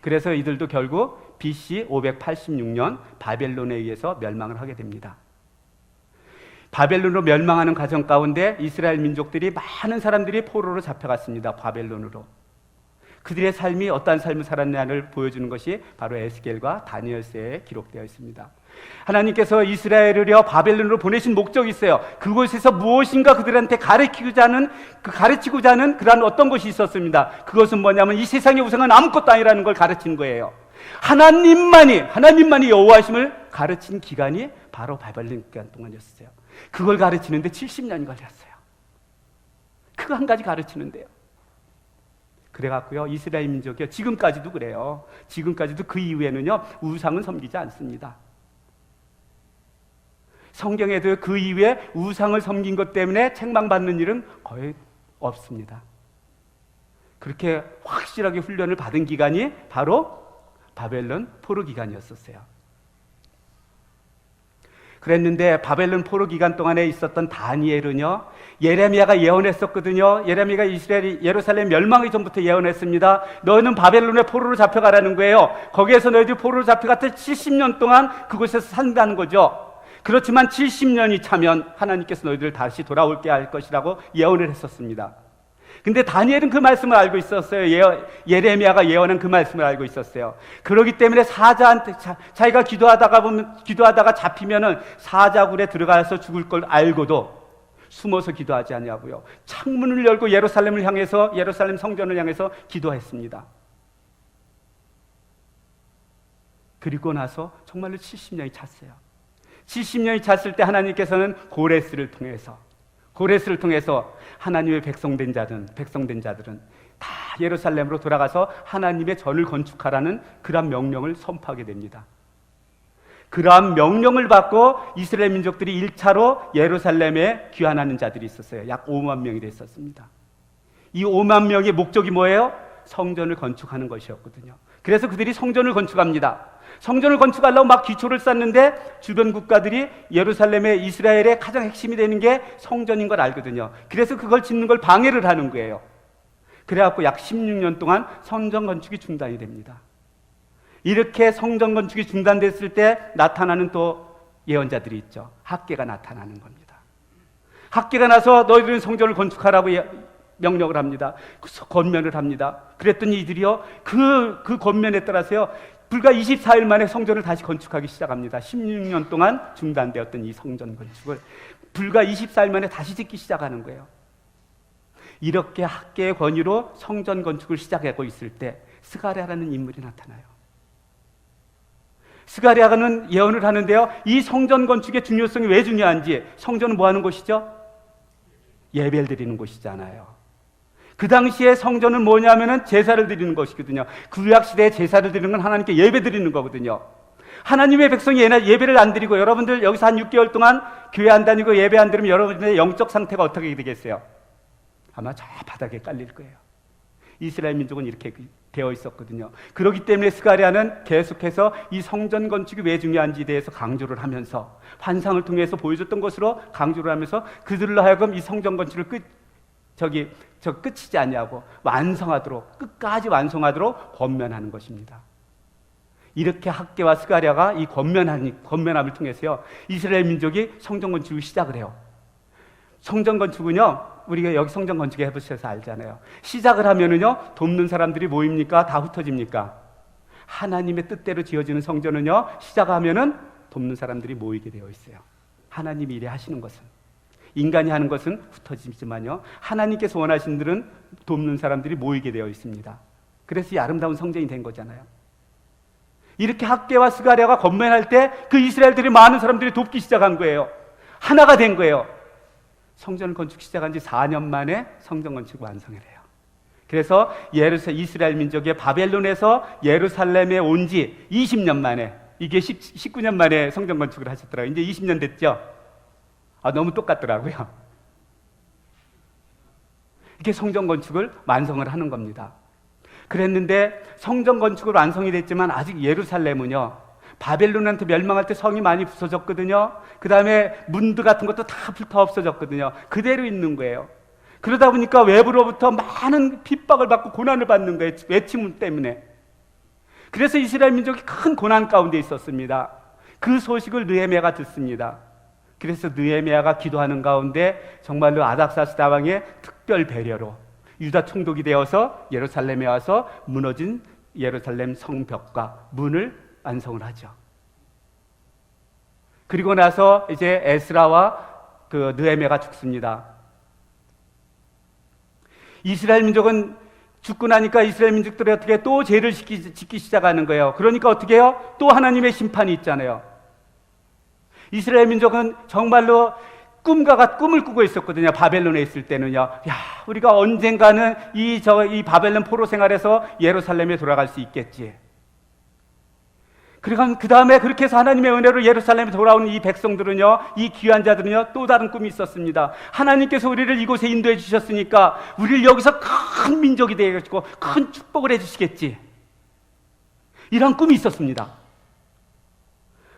그래서 이들도 결국 BC 586년 바벨론에 의해서 멸망을 하게 됩니다. 바벨론으로 멸망하는 과정 가운데 이스라엘 민족들이, 많은 사람들이 포로로 잡혀갔습니다. 바벨론으로. 그들의 삶이 어떠한 삶을 살았냐를 보여주는 것이 바로 에스겔과 다니엘서에 기록되어 있습니다. 하나님께서 이스라엘을요 바벨론으로 보내신 목적이 있어요. 그곳에서 무엇인가 그들한테 가르치고자 하는 그러한 어떤 것이 있었습니다. 그것은 뭐냐면 이 세상의 우상은 아무것도 아니라는 걸 가르치는 거예요. 하나님만이 여호와심을 가르친 기간이 바로 바벨론 기간 동안이었어요. 그걸 가르치는데 70년이 걸렸어요. 그거 한 가지 가르치는데요. 그래갖고요 이스라엘 민족이요 지금까지도 그래요. 지금까지도 그 이후에는요 우상은 섬기지 않습니다. 성경에도 그 이후에 우상을 섬긴 것 때문에 책망받는 일은 거의 없습니다. 그렇게 확실하게 훈련을 받은 기간이 바로 바벨론 포로 기간이었었어요. 그랬는데 바벨론 포로 기간 동안에 있었던 다니엘은요 예레미야가 예언했었거든요. 예레미야가 예루살렘 멸망이 전부터 예언했습니다. 너희는 바벨론의 포로로 잡혀가라는 거예요. 거기에서 너희들이 포로로 잡혀갔을 70년 동안 그곳에서 산다는 거죠. 그렇지만 70년이 차면 하나님께서 너희들을 다시 돌아올게 할 것이라고 예언을 했었습니다. 근데 다니엘은 그 말씀을 알고 있었어요. 예레미야가 예언한 그 말씀을 알고 있었어요. 그렇기 때문에 사자한테 자기가 기도하다가 잡히면은 사자굴에 들어가서 죽을 걸 알고도 숨어서 기도하지 않냐고요. 창문을 열고 예루살렘 성전을 향해서 기도했습니다. 그리고 나서 정말로 70년이 찼어요. 70년이 찼을 때 하나님께서는 고레스를 통해서 하나님의 백성된 자들은 다 예루살렘으로 돌아가서 하나님의 전을 건축하라는 그러한 명령을 선포하게 됩니다. 그러한 명령을 받고 이스라엘 민족들이 1차로 예루살렘에 귀환하는 자들이 있었어요. 약 5만 명이 됐었습니다. 이 5만 명의 목적이 뭐예요? 성전을 건축하는 것이었거든요. 그래서 그들이 성전을 건축합니다. 성전을 건축하려고 막 기초를 쌓는데 주변 국가들이 예루살렘의 이스라엘의 가장 핵심이 되는 게 성전인 걸 알거든요. 그래서 그걸 짓는 걸 방해를 하는 거예요. 그래갖고 약 16년 동안 성전 건축이 중단이 됩니다. 이렇게 성전 건축이 중단됐을 때 나타나는 또 예언자들이 있죠. 학개가 나타나는 겁니다. 학개가 나서 너희들은 성전을 건축하라고 명령을 합니다. 권면을 합니다. 그랬더니 이들이요 그 권면에 따라서요 불과 24일 만에 성전을 다시 건축하기 시작합니다. 16년 동안 중단되었던 이 성전 건축을 불과 24일 만에 다시 짓기 시작하는 거예요. 이렇게 학계의 권위로 성전 건축을 시작하고 있을 때 스가랴라는 인물이 나타나요. 스가랴는 예언을 하는데요. 이 성전 건축의 중요성이 왜 중요한지, 성전은 뭐 하는 곳이죠? 예배를 드리는 곳이잖아요. 그 당시에 성전은 뭐냐면은 제사를 드리는 것이거든요. 구약시대에 제사를 드리는 건 하나님께 예배 드리는 거거든요. 하나님의 백성이 예배를 안 드리고 여러분들 여기서 한 6개월 동안 교회 안 다니고 예배 안 드리면 여러분들의 영적 상태가 어떻게 되겠어요? 아마 저 바닥에 깔릴 거예요. 이스라엘 민족은 이렇게 되어 있었거든요. 그렇기 때문에 스가랴는 계속해서 이 성전 건축이 왜 중요한지에 대해서 강조를 하면서 환상을 통해서 보여줬던 것으로 강조를 하면서 그들로 하여금 이 성전 건축을 끝이지 않냐고 끝까지 완성하도록 권면하는 것입니다. 이렇게 학개와 스가랴가 이 권면함을 통해서요 이스라엘 민족이 성전 건축을 시작을 해요. 성전 건축은요 우리가 여기 성전 건축에 해보셔서 알잖아요. 시작을 하면은요 돕는 사람들이 모입니까? 다 흩어집니까? 하나님의 뜻대로 지어지는 성전은요 시작하면은 돕는 사람들이 모이게 되어 있어요. 하나님이 이래 하시는 것은, 인간이 하는 것은 흩어지지만요 하나님께서 원하시는 들은 돕는 사람들이 모이게 되어 있습니다. 그래서 이 아름다운 성전이 된 거잖아요. 이렇게 학개와 스가랴가 권면할 때 그 이스라엘들이 많은 사람들이 돕기 시작한 거예요. 하나가 된 거예요. 성전 건축 시작한 지 4년 만에 성전 건축 완성을 해요. 그래서 이스라엘 민족이 바벨론에서 예루살렘에 온 지 20년 만에, 이게 19년 만에 성전 건축을 하셨더라고요. 이제 20년 됐죠. 너무 똑같더라고요. 이렇게 성전 건축을 완성을 하는 겁니다. 그랬는데 성전 건축으로 완성이 됐지만 아직 예루살렘은요, 바벨론한테 멸망할 때 성이 많이 부서졌거든요. 그 다음에 문드 같은 것도 다 불타 없어졌거든요. 그대로 있는 거예요. 그러다 보니까 외부로부터 많은 핍박을 받고 고난을 받는 거예요. 외침 때문에. 그래서 이스라엘 민족이 큰 고난 가운데 있었습니다. 그 소식을 느헤미야가 듣습니다. 그래서 느헤미야가 기도하는 가운데 정말로 아닥사스다 왕의 특별 배려로 유다 총독이 되어서 예루살렘에 와서 무너진 예루살렘 성벽과 문을 완성을 하죠. 그리고 나서 이제 에스라와 그 느헤미야가 죽습니다. 이스라엘 민족은 죽고 나니까 이스라엘 민족들이 어떻게 또 죄를 짓기 시작하는 거예요. 그러니까 어떻게 해요? 또 하나님의 심판이 있잖아요. 이스라엘 민족은 정말로 꿈을 꾸고 있었거든요. 바벨론에 있을 때는요. 야, 우리가 언젠가는 이 바벨론 포로 생활에서 예루살렘에 돌아갈 수 있겠지. 그리고 그 다음에 그렇게 해서 하나님의 은혜로 예루살렘에 돌아온 이 백성들은요, 이 귀한 자들은요, 또 다른 꿈이 있었습니다. 하나님께서 우리를 이곳에 인도해 주셨으니까 우리를 여기서 큰 민족이 되어가지고 큰 축복을 해주시겠지. 이런 꿈이 있었습니다.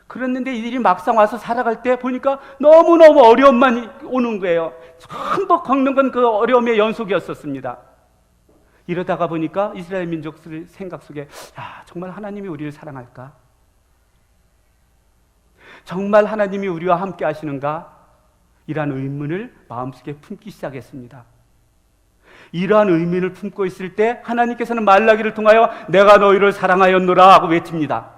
그랬는데 이들이 막상 와서 살아갈 때 보니까 너무너무 어려움만 오는 거예요. 전부 겪는 건 그 어려움의 연속이었었습니다. 이러다가 보니까 이스라엘 민족들 생각 속에, 야, 정말 하나님이 우리를 사랑할까? 정말 하나님이 우리와 함께 하시는가? 이러한 의문을 마음속에 품기 시작했습니다. 이러한 의문을 품고 있을 때 하나님께서는 말라기를 통하여 내가 너희를 사랑하였노라 하고 외칩니다.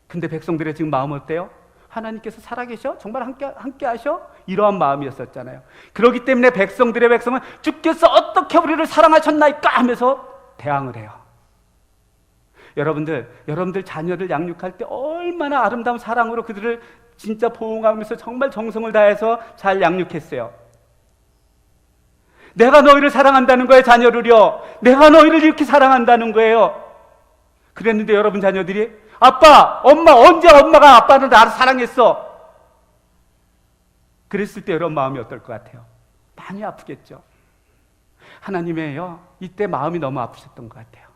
근데 백성들의 지금 마음은 어때요? 하나님께서 살아계셔? 정말 함께 하셔? 이러한 마음이었었잖아요. 그렇기 때문에 백성은 주께서 어떻게 우리를 사랑하셨나이까 하면서 대항을 해요. 여러분들 자녀를 양육할 때 얼마나 아름다운 사랑으로 그들을 진짜 보호하면서 정말 정성을 다해서 잘 양육했어요. 내가 너희를 사랑한다는 거예요, 자녀를요. 내가 너희를 이렇게 사랑한다는 거예요. 그랬는데 여러분 자녀들이 아빠, 엄마, 언제 엄마가 아빠를 나를 사랑했어? 그랬을 때 여러분 마음이 어떨 것 같아요? 많이 아프겠죠. 하나님의요, 이때 마음이 너무 아프셨던 것 같아요.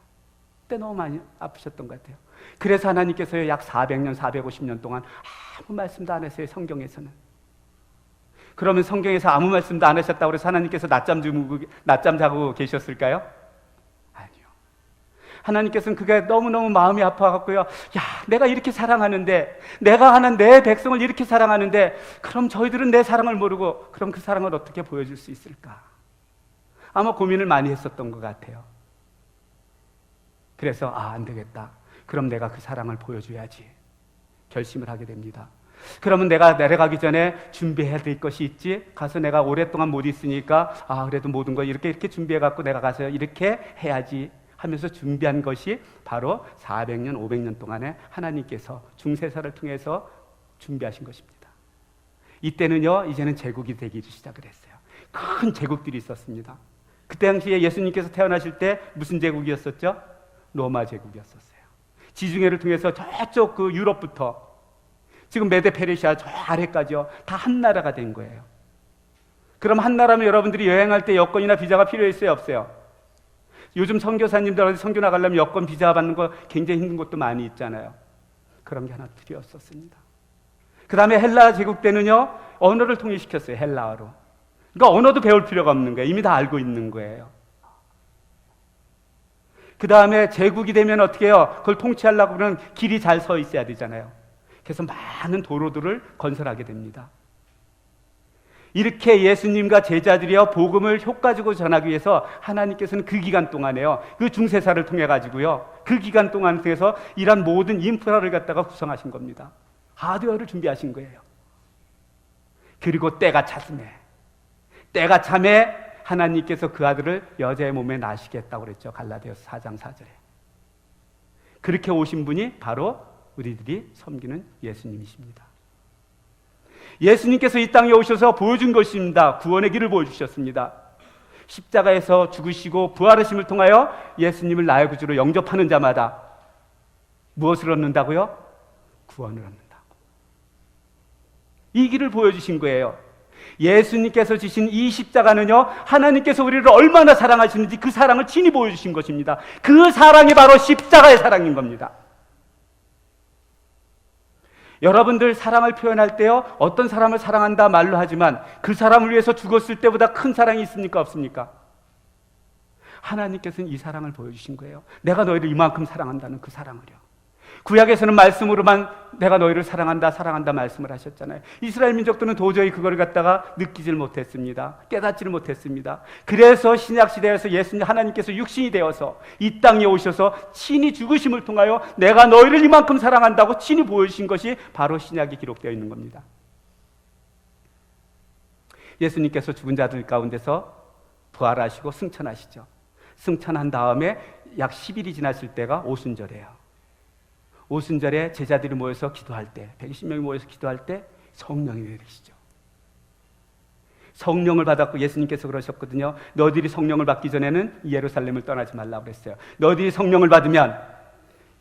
그때 너무 많이 아프셨던 것 같아요. 그래서 하나님께서요, 약 400년, 450년 동안 아무 말씀도 안 했어요, 성경에서는. 그러면 성경에서 아무 말씀도 안 하셨다고 해서 하나님께서 낮잠 자고 계셨을까요? 아니요. 하나님께서는 그게 너무너무 마음이 아파갖고요, 야, 내가 이렇게 사랑하는데, 내가 하는 내 백성을 이렇게 사랑하는데, 그럼 저희들은 내 사랑을 모르고, 그럼 그 사랑을 어떻게 보여줄 수 있을까? 아마 고민을 많이 했었던 것 같아요. 그래서 안 되겠다. 그럼 내가 그 사랑을 보여줘야지. 결심을 하게 됩니다. 그러면 내가 내려가기 전에 준비해야 될 것이 있지. 가서 내가 오랫동안 못 있으니까 그래도 모든 걸 이렇게 준비해갖고 내가 가서 이렇게 해야지 하면서 준비한 것이 바로 400년, 500년 동안에 하나님께서 중세사를 통해서 준비하신 것입니다. 이때는요, 이제는 제국이 되기 시작을 했어요. 큰 제국들이 있었습니다. 그때 당시에 예수님께서 태어나실 때 무슨 제국이었었죠? 로마 제국이었었어요. 지중해를 통해서 저쪽 그 유럽부터 지금 메데 페르시아 저 아래까지요, 다 한 나라가 된 거예요. 그럼 한 나라면 여러분들이 여행할 때 여권이나 비자가 필요했어요, 없어요? 요즘 선교사님들 선교 나가려면 여권 비자 받는 거 굉장히 힘든 곳도 많이 있잖아요. 그런 게 하나 필요했었습니다. 그 다음에 헬라 제국 때는요, 언어를 통일시켰어요, 헬라어로. 그러니까 언어도 배울 필요가 없는 거예요. 이미 다 알고 있는 거예요. 그 다음에 제국이 되면 어떻게 해요? 그걸 통치하려고 그러면 길이 잘 서 있어야 되잖아요. 그래서 많은 도로들을 건설하게 됩니다. 이렇게 예수님과 제자들이요, 복음을 효과적으로 전하기 위해서 하나님께서는 그 기간 동안에요, 그 중세사를 통해 가지고요, 그 기간 동안 통해서 이런 모든 인프라를 갖다가 구성하신 겁니다. 하드웨어를 준비하신 거예요. 그리고 때가 참에 하나님께서 그 아들을 여자의 몸에 나시겠다고 그랬죠. 갈라디아서 4장 4절에. 그렇게 오신 분이 바로 우리들이 섬기는 예수님이십니다. 예수님께서 이 땅에 오셔서 보여준 것입니다. 구원의 길을 보여주셨습니다. 십자가에서 죽으시고 부활하심을 통하여 예수님을 나의 구주로 영접하는 자마다 무엇을 얻는다고요? 구원을 얻는다고. 이 길을 보여주신 거예요. 예수님께서 지신 이 십자가는요, 하나님께서 우리를 얼마나 사랑하시는지 그 사랑을 친히 보여주신 것입니다. 그 사랑이 바로 십자가의 사랑인 겁니다. 여러분들 사랑을 표현할 때요, 어떤 사람을 사랑한다 말로 하지만 그 사람을 위해서 죽었을 때보다 큰 사랑이 있습니까, 없습니까? 하나님께서는 이 사랑을 보여주신 거예요. 내가 너희를 이만큼 사랑한다는 그 사랑을요. 구약에서는 말씀으로만 내가 너희를 사랑한다 말씀을 하셨잖아요. 이스라엘 민족들은 도저히 그걸 갖다가 느끼질 못했습니다. 깨닫지를 못했습니다. 그래서 신약시대에서 예수님 하나님께서 육신이 되어서 이 땅에 오셔서 친히 죽으심을 통하여 내가 너희를 이만큼 사랑한다고 친히 보여주신 것이 바로 신약에 기록되어 있는 겁니다. 예수님께서 죽은 자들 가운데서 부활하시고 승천하시죠. 승천한 다음에 약 10일이 지났을 때가 오순절이에요. 오순절에 제자들이 모여서 기도할 때, 120명이 모여서 기도할 때 성령이 내리시죠. 성령을 받았고 예수님께서 그러셨거든요. 너희들이 성령을 받기 전에는 예루살렘을 떠나지 말라고 그랬어요. 너희들이 성령을 받으면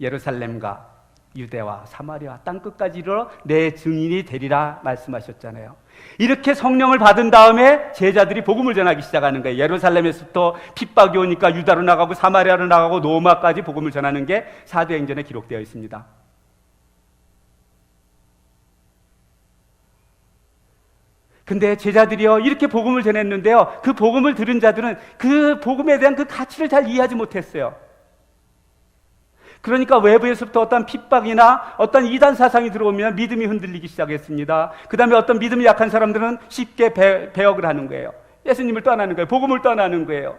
예루살렘과 유대와 사마리아 땅끝까지 이르러 내 증인이 되리라 말씀하셨잖아요. 이렇게 성령을 받은 다음에 제자들이 복음을 전하기 시작하는 거예요. 예루살렘에서부터 핍박이 오니까 유다로 나가고 사마리아로 나가고 로마까지 복음을 전하는 게 사도행전에 기록되어 있습니다. 근데 제자들이요, 이렇게 복음을 전했는데요, 그 복음을 들은 자들은 그 복음에 대한 그 가치를 잘 이해하지 못했어요. 그러니까 외부에서부터 어떤 핍박이나 어떤 이단 사상이 들어오면 믿음이 흔들리기 시작했습니다. 그 다음에 어떤 믿음이 약한 사람들은 쉽게 배역을 하는 거예요. 예수님을 떠나는 거예요. 복음을 떠나는 거예요.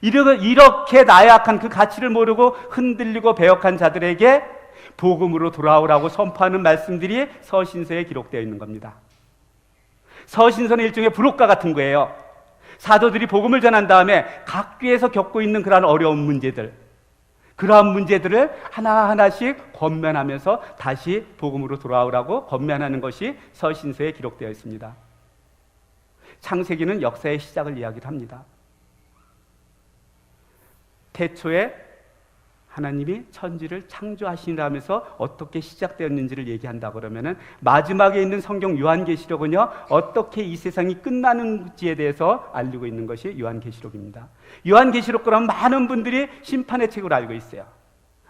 이렇게 나약한 그 가치를 모르고 흔들리고 배역한 자들에게 복음으로 돌아오라고 선포하는 말씀들이 서신서에 기록되어 있는 겁니다. 서신서는 일종의 부록과 같은 거예요. 사도들이 복음을 전한 다음에 각 교회에서 겪고 있는 그러한 어려운 문제들, 그러한 문제들을 하나하나씩 권면하면서 다시 복음으로 돌아오라고 권면하는 것이 서신서에 기록되어 있습니다. 창세기는 역사의 시작을 이야기를 합니다. 태초에 하나님이 천지를 창조하시라면서 어떻게 시작되었는지를 얘기한다 그러면은 마지막에 있는 성경 요한계시록은요, 어떻게 이 세상이 끝나는지에 대해서 알리고 있는 것이 요한계시록입니다. 요한계시록 그러면 많은 분들이 심판의 책으로 알고 있어요.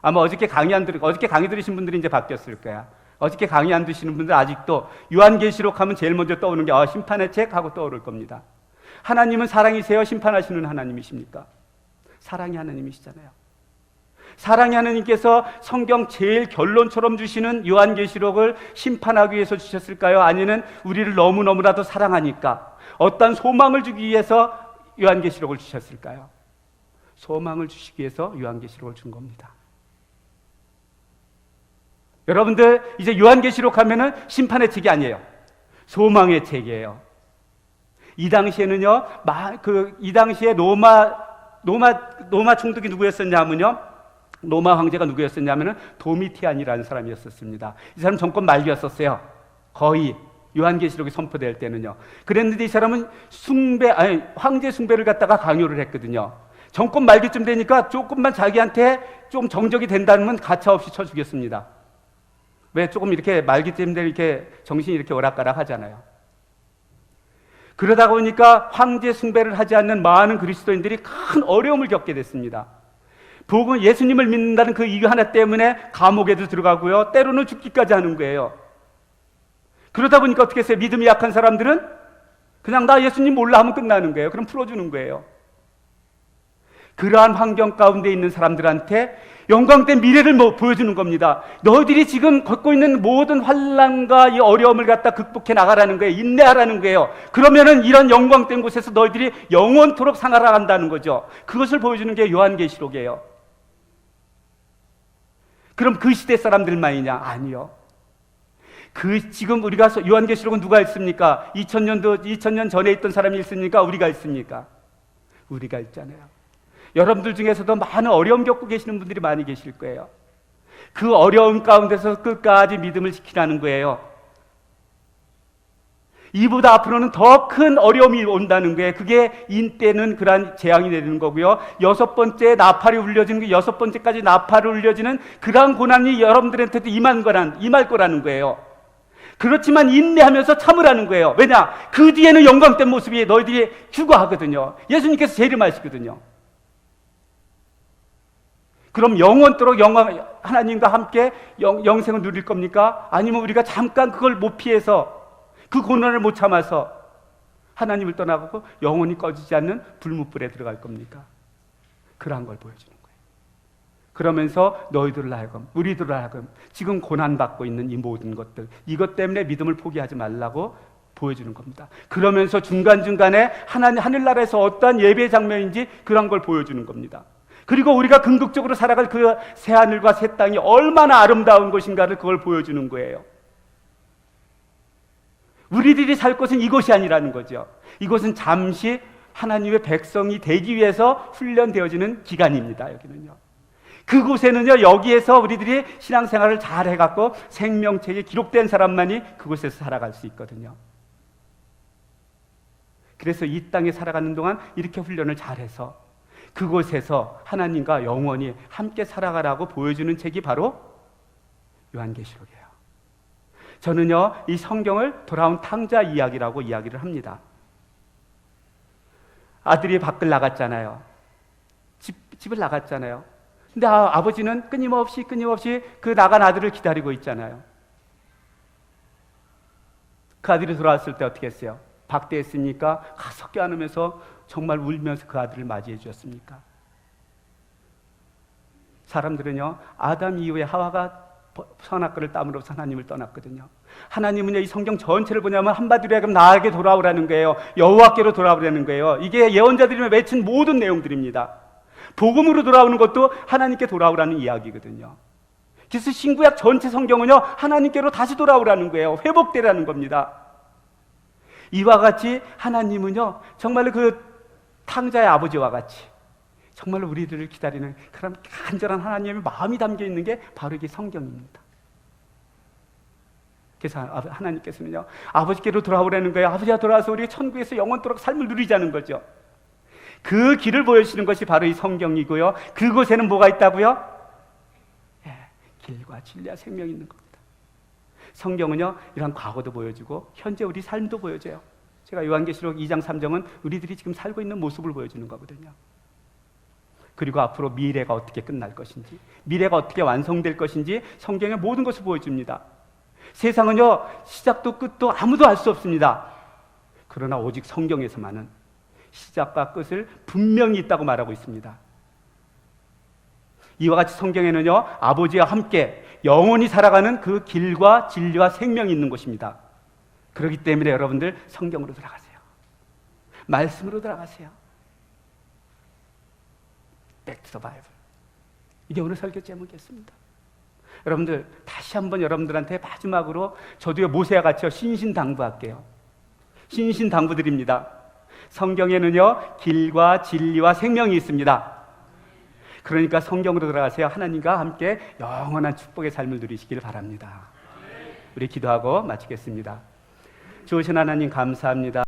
아마 어저께 강의 들으신 분들이 이제 바뀌었을 거야. 어저께 강의 안 드시는 분들 아직도 요한계시록 하면 제일 먼저 떠오르는 게 심판의 책 하고 떠오를 겁니다. 하나님은 사랑이세요? 심판하시는 하나님이십니까? 사랑의 하나님이시잖아요. 사랑의 하나님께서 성경 제일 결론처럼 주시는 요한계시록을 심판하기 위해서 주셨을까요? 아니면 우리를 너무너무나도 사랑하니까 어떤 소망을 주기 위해서 요한계시록을 주셨을까요? 소망을 주시기 위해서 요한계시록을 준 겁니다. 여러분들 이제 요한계시록 하면은 심판의 책이 아니에요. 소망의 책이에요. 이 당시에는요, 이 당시에 로마 총독이 누구였었냐면요, 로마 황제가 누구였었냐면은 도미티안이라는 사람이었었습니다. 이 사람 정권 말기였었어요. 거의 요한계시록이 선포될 때는요. 그랬는데 이 사람은 황제 숭배를 갖다가 강요를 했거든요. 정권 말기쯤 되니까 조금만 자기한테 좀 정적이 된다면 가차없이 쳐 죽였습니다. 왜 조금 이렇게 말기쯤 되면 이렇게 정신이 이렇게 오락가락 하잖아요. 그러다 보니까 황제 숭배를 하지 않는 많은 그리스도인들이 큰 어려움을 겪게 됐습니다. 복음 예수님을 믿는다는 그 이유 하나 때문에 감옥에도 들어가고요, 때로는 죽기까지 하는 거예요. 그러다 보니까 어떻게 했어요? 믿음이 약한 사람들은 그냥 나 예수님 몰라 하면 끝나는 거예요. 그럼 풀어주는 거예요. 그러한 환경 가운데 있는 사람들한테 영광된 미래를 보여주는 겁니다. 너희들이 지금 겪고 있는 모든 환난과 이 어려움을 갖다 극복해 나가라는 거예요. 인내하라는 거예요. 그러면은 이런 영광된 곳에서 너희들이 영원토록 살아간다는 거죠. 그것을 보여주는 게 요한계시록이에요. 그럼 그 시대 사람들만이냐? 아니요. 지금 우리가 요한계시록은 누가 읽습니까? 2000년 전에 있던 사람이 읽습니까? 우리가 읽습니까? 우리가 읽잖아요. 여러분들 중에서도 많은 어려움 겪고 계시는 분들이 많이 계실 거예요. 그 어려움 가운데서 끝까지 믿음을 지키라는 거예요. 이보다 앞으로는 더 큰 어려움이 온다는 거예요. 그게 인때는 그러한 재앙이 내리는 거고요. 여섯 번째까지 나팔이 울려지는 그러한 고난이 여러분들한테도 임할 거라는 거예요. 그렇지만 인내하면서 참으라는 거예요. 왜냐? 그 뒤에는 영광된 모습이 너희들이 추구하거든요. 예수님께서 재림하시거든요. 그럼 영원토록 하나님과 함께 영생을 누릴 겁니까? 아니면 우리가 잠깐 그걸 못 피해서 그 고난을 못 참아서 하나님을 떠나고 영원히 꺼지지 않는 불못불에 들어갈 겁니까? 그러한 걸 보여주는 거예요. 그러면서 너희들을 하여금, 우리들을 하여금 지금 고난받고 있는 이 모든 것들, 이것 때문에 믿음을 포기하지 말라고 보여주는 겁니다. 그러면서 중간중간에 하늘나라에서 어떠한 예배 장면인지 그런 걸 보여주는 겁니다. 그리고 우리가 궁극적으로 살아갈 그 새하늘과 새 땅이 얼마나 아름다운 것인가를 그걸 보여주는 거예요. 우리들이 살 곳은 이곳이 아니라는 거죠. 이곳은 잠시 하나님의 백성이 되기 위해서 훈련되어지는 기간입니다. 여기는요. 그곳에는요, 여기에서 우리들이 신앙생활을 잘 해갖고 생명책에 기록된 사람만이 그곳에서 살아갈 수 있거든요. 그래서 이 땅에 살아가는 동안 이렇게 훈련을 잘해서 그곳에서 하나님과 영원히 함께 살아가라고 보여주는 책이 바로 요한계시록이에요. 저는요, 이 성경을 돌아온 탕자 이야기라고 이야기를 합니다. 아들이 밖을 나갔잖아요. 집을 나갔잖아요. 근데 아버지는 끊임없이 그 나간 아들을 기다리고 있잖아요. 그 아들이 돌아왔을 때 어떻게 했어요? 박대했습니까? 가서 껴안으면서 정말 울면서 그 아들을 맞이해 주었습니까? 사람들은요, 아담 이후에 하와가 선악과를 따므로써 하나님을 떠났거든요. 하나님은요, 이 성경 전체를 보냐면 한마디로 하여금 나에게 돌아오라는 거예요. 여호와께로 돌아오라는 거예요. 이게 예언자들이 외친 모든 내용들입니다. 복음으로 돌아오는 것도 하나님께 돌아오라는 이야기거든요. 그래서 신구약 전체 성경은요, 하나님께로 다시 돌아오라는 거예요. 회복되라는 겁니다. 이와 같이 하나님은요, 정말로 그 탕자의 아버지와 같이 정말로 우리들을 기다리는 그런 간절한 하나님의 마음이 담겨 있는 게 바로 이게 성경입니다. 그래서 하나님께서는요, 아버지께로 돌아오라는 거예요. 아버지가 돌아와서 우리가 천국에서 영원토록 삶을 누리자는 거죠. 그 길을 보여주시는 것이 바로 이 성경이고요. 그곳에는 뭐가 있다고요? 길과 진리와 생명이 있는 겁니다. 성경은요, 이런 과거도 보여주고 현재 우리 삶도 보여줘요. 제가 요한계시록 2장 3장은 우리들이 지금 살고 있는 모습을 보여주는 거거든요. 그리고 앞으로 미래가 어떻게 끝날 것인지, 미래가 어떻게 완성될 것인지 성경의 모든 것을 보여줍니다. 세상은요, 시작도 끝도 아무도 알 수 없습니다. 그러나 오직 성경에서만은 시작과 끝을 분명히 있다고 말하고 있습니다. 이와 같이 성경에는요, 아버지와 함께 영원히 살아가는 그 길과 진리와 생명이 있는 것입니다. 그렇기 때문에 여러분들 성경으로 들어가세요. 말씀으로 들어가세요. Back to the Bible. 이게 오늘 설교 제목이었습니다. 여러분들 다시 한번 여러분들한테 마지막으로 저도요, 모세와 같이요, 신신당부할게요. 신신당부드립니다. 성경에는요, 길과 진리와 생명이 있습니다. 그러니까 성경으로 들어가세요. 하나님과 함께 영원한 축복의 삶을 누리시길 바랍니다. 우리 기도하고 마치겠습니다. 좋으신 하나님 감사합니다.